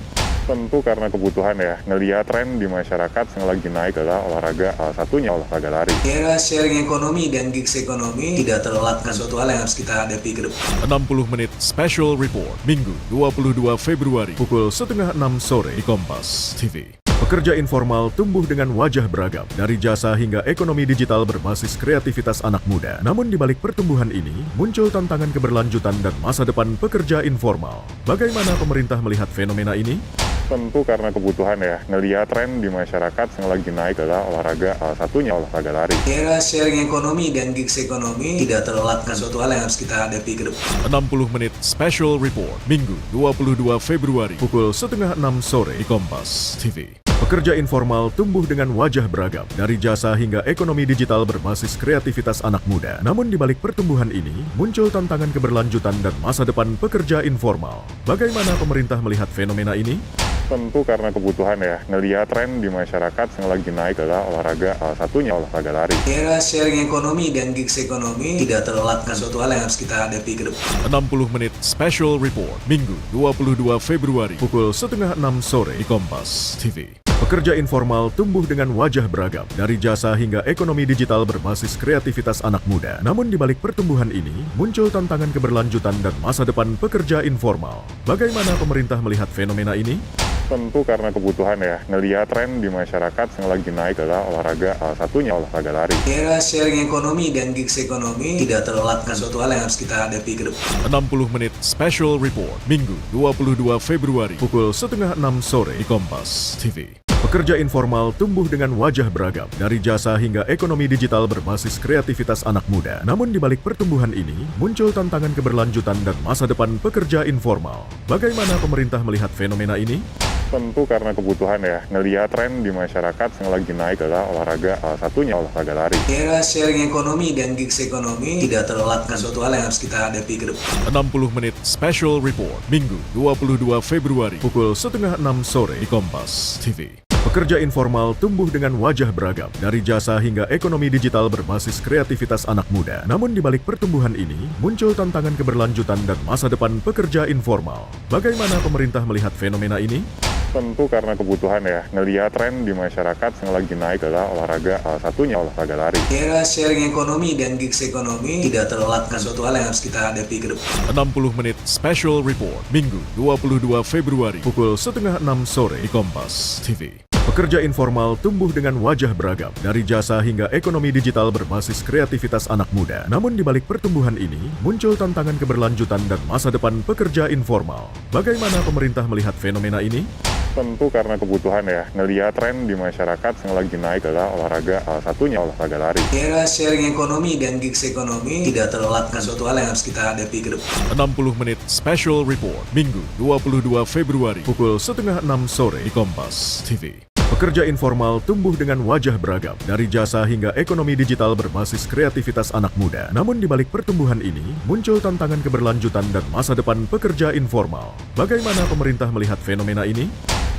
Tentu karena kebutuhan ya, ngelihat tren di masyarakat yang lagi naik adalah olahraga, salah satunya olahraga lari. Era sharing ekonomi dan gigs ekonomi tidak terelakkan suatu hal yang harus kita hadapi ke depan. 60 menit special report, Minggu 22 Februari, pukul 5:30 sore di Kompas TV. Pekerja informal tumbuh dengan wajah beragam, dari jasa hingga ekonomi digital berbasis kreativitas anak muda. Namun di balik pertumbuhan ini, muncul tantangan keberlanjutan dan masa depan pekerja informal. Bagaimana pemerintah melihat fenomena ini? Tentu karena kebutuhan ya, ngelihat tren di masyarakat yang lagi naik adalah olahraga, salah satunya olahraga lari. Era sharing ekonomi dan gigs ekonomi tidak terlewatkan suatu hal yang harus kita hadapi ke depan. 60 menit special report, Minggu 22 Februari, pukul 5:30 sore di Kompas TV. Pekerja informal tumbuh dengan wajah beragam, dari jasa hingga ekonomi digital berbasis kreativitas anak muda. Namun di balik pertumbuhan ini, muncul tantangan keberlanjutan dan masa depan pekerja informal. Bagaimana pemerintah melihat fenomena ini? Tentu karena kebutuhan ya, ngelihat tren di masyarakat yang lagi naik adalah olahraga, salah satunya olahraga lari. Era sharing ekonomi dan gigs ekonomi tidak terlewatkan suatu hal yang harus kita hadapi ke depan. 60 menit special report, Minggu 22 Februari, pukul 5:30 sore di Kompas TV. Pekerja informal tumbuh dengan wajah beragam, dari jasa hingga ekonomi digital berbasis kreativitas anak muda. Namun di balik pertumbuhan ini, muncul tantangan keberlanjutan dan masa depan pekerja informal. Bagaimana pemerintah melihat fenomena ini? Tentu karena kebutuhan ya, ngelihat tren di masyarakat yang lagi naik adalah olahraga, salah satunya olahraga lari. Era sharing ekonomi dan gigs ekonomi tidak terlewatkan suatu hal yang harus kita hadapi ke depan. 60 menit special report, Minggu 22 Februari, pukul 5:30 sore di Kompas TV. Pekerja informal tumbuh dengan wajah beragam, dari jasa hingga ekonomi digital berbasis kreativitas anak muda. Namun di balik pertumbuhan ini, muncul tantangan keberlanjutan dan masa depan pekerja informal. Bagaimana pemerintah melihat fenomena ini? Tentu karena kebutuhan ya, ngelihat tren di masyarakat yang lagi naik adalah olahraga, salah satunya olahraga lari. Era sharing ekonomi dan gigs ekonomi tidak terlewatkan suatu hal yang harus kita hadapi ke depan. 60 menit special report, Minggu 22 Februari, pukul 5:30 sore di Kompas TV. Pekerja informal tumbuh dengan wajah beragam, dari jasa hingga ekonomi digital berbasis kreativitas anak muda. Namun di balik pertumbuhan ini, muncul tantangan keberlanjutan dan masa depan pekerja informal. Bagaimana pemerintah melihat fenomena ini? Tentu karena kebutuhan ya, ngelihat tren di masyarakat yang lagi naik adalah olahraga, salah satunya olahraga lari. Era sharing ekonomi dan gigs ekonomi tidak terlewatkan suatu hal yang harus kita hadapi ke depan. 60 menit special report, Minggu 22 Februari, pukul 5:30 sore di Kompas TV. Pekerja informal tumbuh dengan wajah beragam, dari jasa hingga ekonomi digital berbasis kreativitas anak muda. Namun di balik pertumbuhan ini, muncul tantangan keberlanjutan dan masa depan pekerja informal. Bagaimana pemerintah melihat fenomena ini? Tentu karena kebutuhan ya, ngelihat tren di masyarakat yang lagi naik adalah olahraga, salah satunya olahraga lari. Era sharing ekonomi dan gigs ekonomi tidak terlewatkan suatu hal yang harus kita hadapi ke depan. 60 menit special report, Minggu 22 Februari, pukul 5:30 sore di Kompas TV. Pekerja informal tumbuh dengan wajah beragam, dari jasa hingga ekonomi digital berbasis kreativitas anak muda. Namun di balik pertumbuhan ini, muncul tantangan keberlanjutan dan masa depan pekerja informal. Bagaimana pemerintah melihat fenomena ini?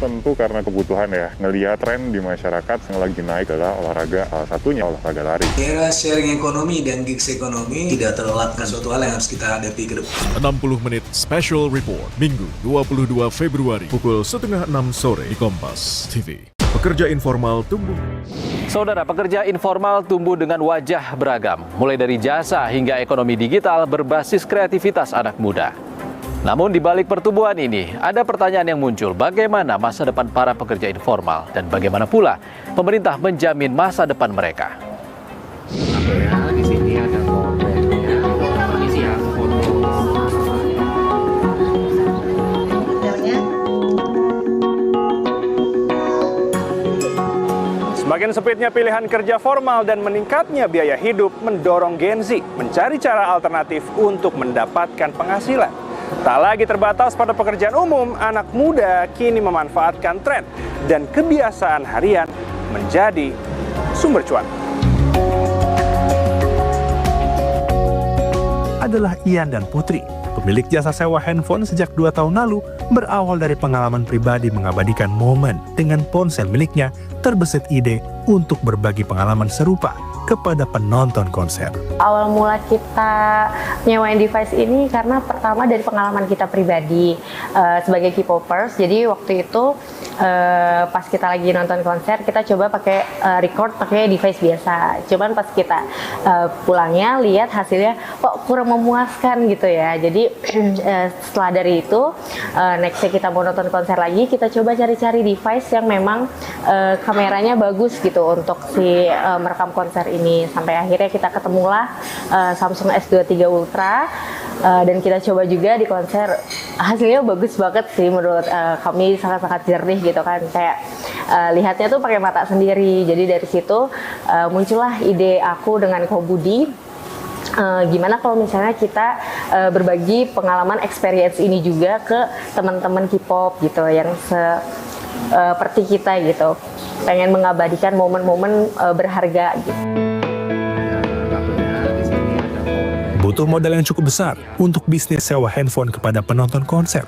Tentu karena kebutuhan ya, ngelihat tren di masyarakat yang lagi naik adalah olahraga, salah satunya olahraga lari. Era sharing ekonomi dan gigs ekonomi tidak terlewatkan suatu hal yang harus kita hadapi ke depan. 60 menit special report, Minggu 22 Februari, pukul 5:30 sore di Kompas TV. Pekerja informal tumbuh. Saudara, pekerja informal tumbuh dengan wajah beragam, mulai dari jasa hingga ekonomi digital berbasis kreativitas anak muda. Namun di balik pertumbuhan ini, ada pertanyaan yang muncul, bagaimana masa depan para pekerja informal dan bagaimana pula pemerintah menjamin masa depan mereka. Di sini ada isi foto. Semakin sempitnya pilihan kerja formal dan meningkatnya biaya hidup mendorong Gen Z mencari cara alternatif untuk mendapatkan penghasilan. Tak lagi terbatas pada pekerjaan umum, anak muda kini memanfaatkan tren dan kebiasaan harian menjadi sumber cuan. Adalah Ian dan Putri, pemilik jasa sewa handphone sejak 2 tahun lalu, berawal dari pengalaman pribadi mengabadikan momen dengan ponsel miliknya, terbesit ide untuk berbagi pengalaman serupa kepada penonton konser. Awal mula kita nyewain device ini karena pertama dari pengalaman kita pribadi sebagai K-popers. Jadi waktu itu pas kita lagi nonton konser, kita coba pakai record pakai device biasa. Cuman pas kita pulangnya lihat hasilnya kok kurang memuaskan gitu ya. Jadi setelah dari itu nextnya kita mau nonton konser lagi, kita coba cari-cari device yang memang kameranya bagus gitu untuk si merekam konser ini. Sampai akhirnya kita ketemulah Samsung S23 Ultra dan kita coba juga di konser. Hasilnya bagus banget sih menurut kami, sangat-sangat jernih gitu kan, kayak lihatnya tuh pakai mata sendiri. Jadi dari situ muncullah ide aku dengan Ko Budi, gimana kalau misalnya kita berbagi pengalaman experience ini juga ke teman-teman K-pop gitu yang seperti kita gitu, pengen mengabadikan momen-momen berharga gitu. Butuh modal yang cukup besar untuk bisnis sewa handphone kepada penonton konser.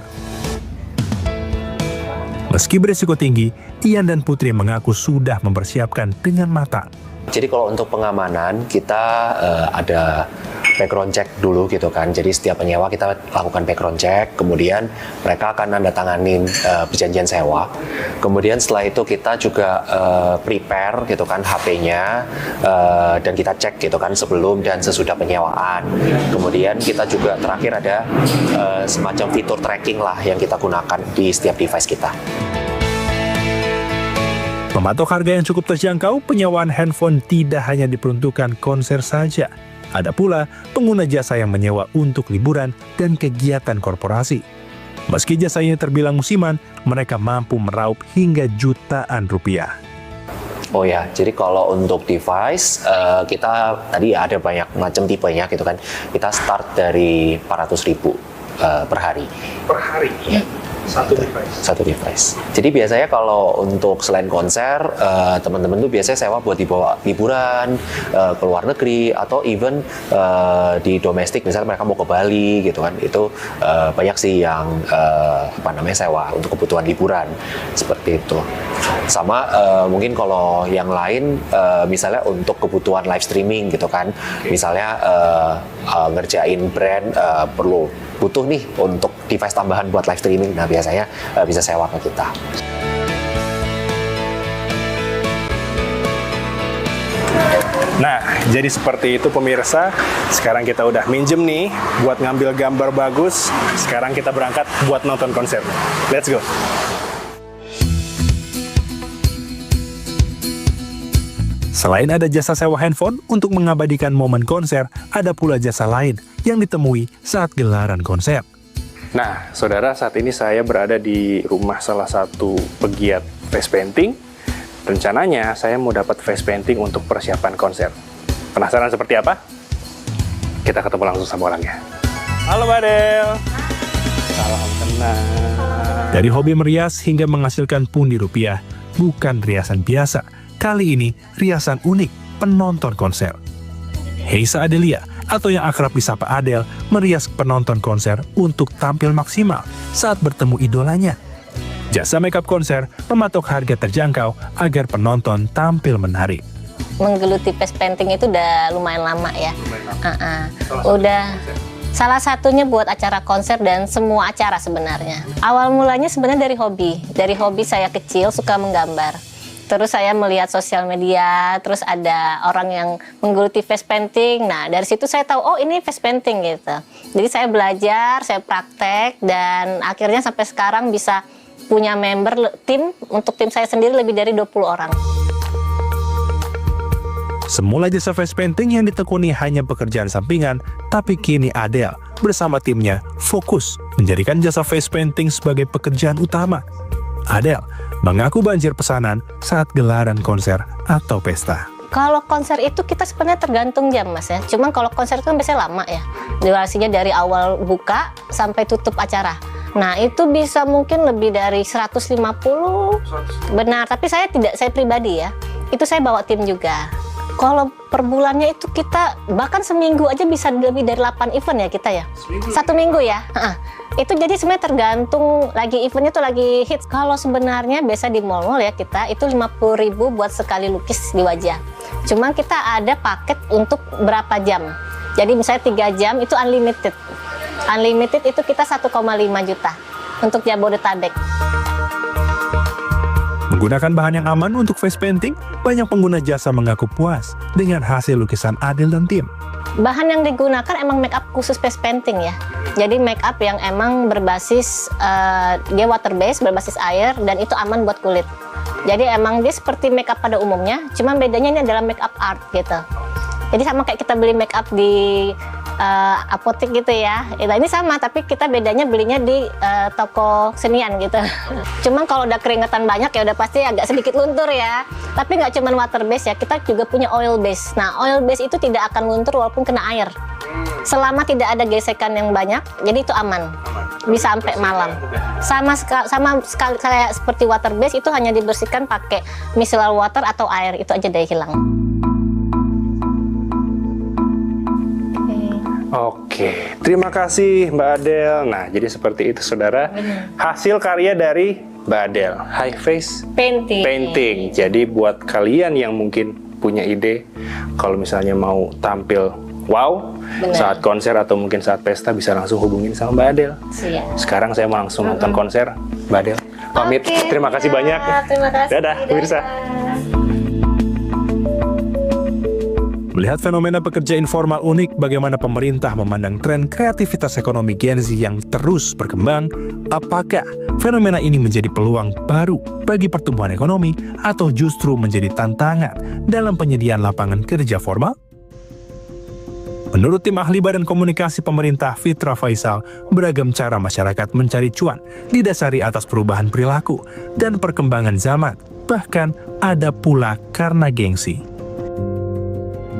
Meski berisiko tinggi, Ian dan Putri mengaku sudah mempersiapkan dengan matang. Jadi kalau untuk pengamanan kita ada background check dulu gitu kan. Jadi setiap penyewa kita lakukan background check, kemudian mereka akan nandatanganin perjanjian sewa. Kemudian setelah itu kita juga prepare gitu kan HP-nya dan kita cek gitu kan sebelum dan sesudah penyewaan. Kemudian kita juga terakhir ada semacam fitur tracking lah yang kita gunakan di setiap device kita. Mematok harga yang cukup terjangkau, penyewaan handphone tidak hanya diperuntukkan konser saja. Ada pula pengguna jasa yang menyewa untuk liburan dan kegiatan korporasi. Meski jasanya terbilang musiman, mereka mampu meraup hingga jutaan rupiah. Oh ya, jadi kalau untuk device, kita tadi ada banyak macam tipenya gitu kan. Kita start dari 400.000 per hari. Per hari? Ya. Satu device? Satu device. Jadi biasanya kalau untuk selain konser, teman-teman tuh biasanya sewa buat dibawa liburan, ke luar negeri, atau even di domestik, misalnya mereka mau ke Bali gitu kan, itu banyak sih yang sewa untuk kebutuhan liburan, seperti itu. Sama mungkin kalau yang lain, misalnya untuk kebutuhan live streaming gitu kan, misalnya ngerjain brand butuh nih untuk device tambahan buat live streaming, nah biasanya bisa sewa ke kita. Nah, jadi seperti itu pemirsa. Sekarang kita udah minjem nih buat ngambil gambar bagus. Sekarang kita berangkat buat nonton konser. Let's go. Selain ada jasa sewa handphone untuk mengabadikan momen konser, ada pula jasa lain yang ditemui saat gelaran konser. Nah, saudara, saat ini saya berada di rumah salah satu pegiat face painting. Rencananya saya mau dapat face painting untuk persiapan konser. Penasaran seperti apa? Kita ketemu langsung sama orangnya. Halo Mbak Del. Salam kenal. Dari hobi merias hingga menghasilkan pundi rupiah, bukan riasan biasa. Kali ini riasan unik penonton konser. Heisa Adelia atau yang akrab disapa Adele merias penonton konser untuk tampil maksimal saat bertemu idolanya. Jasa makeup konser mematok harga terjangkau agar penonton tampil menarik. Menggeluti face painting itu udah lumayan lama ya. Salah satunya buat acara konser dan semua acara sebenarnya. Awal mulanya sebenarnya dari hobi. Dari hobi saya kecil suka menggambar. Terus saya melihat sosial media, terus ada orang yang menggeluti face painting. Nah, dari situ saya tahu, oh ini face painting gitu. Jadi saya belajar, saya praktek, dan akhirnya sampai sekarang bisa punya member tim. Untuk tim saya sendiri lebih dari 20 orang. Semula jasa face painting yang ditekuni hanya pekerjaan sampingan, tapi kini Adele bersama timnya fokus menjadikan jasa face painting sebagai pekerjaan utama. Adele mengaku banjir pesanan saat gelaran konser atau pesta. Kalau konser itu kita sebenarnya tergantung jam Mas ya. Cuman kalau konser itu kan biasanya lama ya. Durasinya dari awal buka sampai tutup acara. Nah itu bisa mungkin lebih dari 150. Benar, tapi saya pribadi ya. Itu saya bawa tim juga. Kalau per bulannya itu kita bahkan seminggu aja bisa lebih dari 8 event ya kita ya. Satu minggu ya. Itu jadi sebenarnya tergantung lagi eventnya tuh lagi hits. Kalau sebenarnya biasa di mall-mall ya kita itu 50.000 buat sekali lukis di wajah. Cuman kita ada paket untuk berapa jam. Jadi misalnya 3 jam itu unlimited. Unlimited itu kita 1,5 juta untuk Jabodetabek. Menggunakan bahan yang aman untuk face painting, banyak pengguna jasa mengaku puas dengan hasil lukisan Adil dan tim. Bahan yang digunakan emang make up khusus face painting ya. Jadi make up yang emang berbasis dia water based, berbasis air, dan itu aman buat kulit. Jadi emang dia seperti make up pada umumnya, cuma bedanya ini adalah make up art gitu. Jadi sama kayak kita beli make up di apotek gitu ya. Nah, ini sama, tapi kita bedanya belinya di toko senian gitu. Cuman kalau udah keringetan banyak ya udah pasti agak sedikit luntur ya. Tapi nggak cuma water base ya, kita juga punya oil base. Nah, oil base itu tidak akan luntur walaupun kena air. Selama tidak ada gesekan yang banyak, jadi itu aman. Bisa sampai malam. Sama sekali kayak seperti water base, itu hanya dibersihkan pakai micellar water atau air, itu aja deh hilang. Oke, terima kasih Mbak Adel. Nah, jadi seperti itu saudara, hasil karya dari Mbak Adel, High Face Painting. Jadi buat kalian yang mungkin punya ide, kalau misalnya mau tampil wow, saat konser atau mungkin saat pesta, bisa langsung hubungin sama Mbak Adel. Siap. Sekarang saya mau langsung nonton konser. Mbak Adel, pamit. Terima kasih banyak. Terima kasih. Dadah, pemirsa. Melihat fenomena pekerja informal unik, bagaimana pemerintah memandang tren kreativitas ekonomi Gen Z yang terus berkembang, apakah fenomena ini menjadi peluang baru bagi pertumbuhan ekonomi atau justru menjadi tantangan dalam penyediaan lapangan kerja formal? Menurut tim ahli Badan Komunikasi Pemerintah Fitra Faisal, beragam cara masyarakat mencari cuan didasari atas perubahan perilaku dan perkembangan zaman, bahkan ada pula karena gengsi.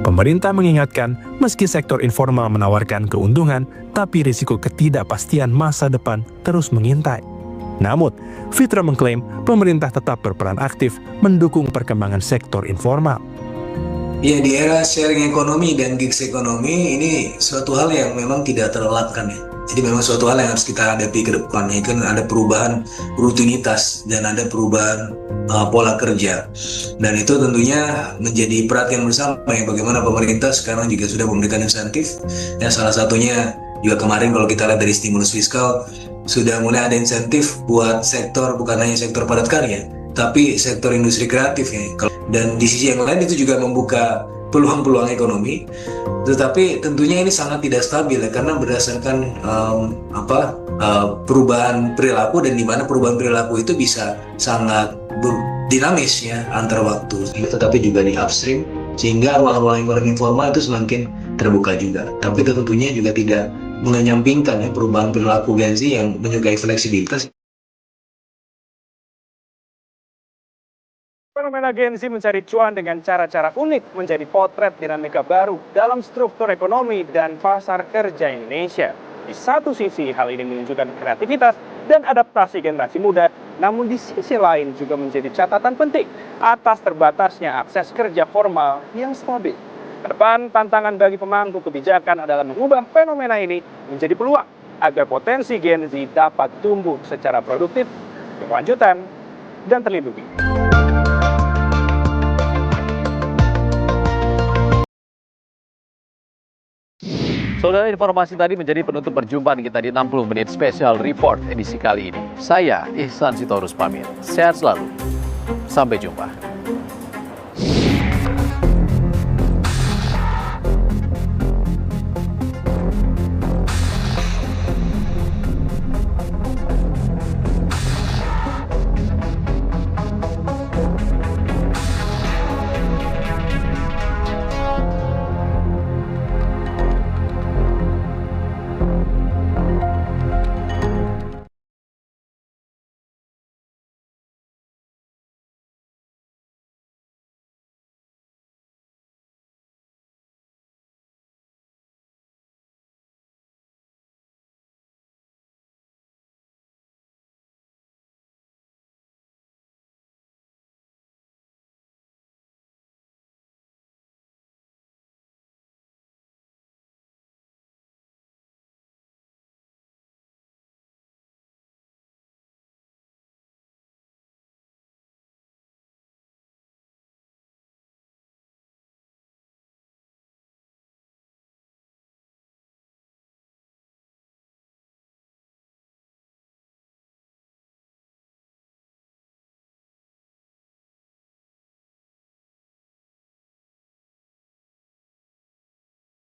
Pemerintah mengingatkan, meski sektor informal menawarkan keuntungan, tapi risiko ketidakpastian masa depan terus mengintai. Namun, Fitra mengklaim pemerintah tetap berperan aktif mendukung perkembangan sektor informal. Ya, di era sharing ekonomi dan gigs ekonomi ini suatu hal yang memang tidak terelakkan ya. Jadi memang suatu hal yang harus kita hadapi ke depannya, kan ada perubahan rutinitas dan ada perubahan pola kerja. Dan itu tentunya menjadi perhatian bersama ya, bagaimana pemerintah sekarang juga sudah memberikan insentif. Ya, salah satunya juga kemarin kalau kita lihat dari stimulus fiskal sudah mulai ada insentif buat sektor, bukan hanya sektor padat karya, tapi sektor industri kreatif ya. Dan di sisi yang lain itu juga membuka peluang-peluang ekonomi, tetapi tentunya ini sangat tidak stabil ya, karena berdasarkan perubahan perilaku, dan di mana perubahan perilaku itu bisa sangat dinamis ya antar waktu, tetapi juga di upstream, sehingga ruang-ruang ekonomi informal itu semakin terbuka juga. Tapi tentunya juga tidak menyampingkan ya perubahan perilaku Gen Z yang menyukai fleksibilitas. Fenomena Gen Z mencari cuan dengan cara-cara unik menjadi potret dinamika baru dalam struktur ekonomi dan pasar kerja Indonesia. Di satu sisi, hal ini menunjukkan kreativitas dan adaptasi generasi muda, namun di sisi lain juga menjadi catatan penting atas terbatasnya akses kerja formal yang stabil. Ke depan, tantangan bagi pemangku kebijakan adalah mengubah fenomena ini menjadi peluang agar potensi Gen Z dapat tumbuh secara produktif, berkelanjutan, dan terlindungi. Saudara, informasi tadi menjadi penutup perjumpaan kita di 60 Menit Special Report edisi kali ini. Saya, Ihsan Sitorus pamit. Sehat selalu. Sampai jumpa.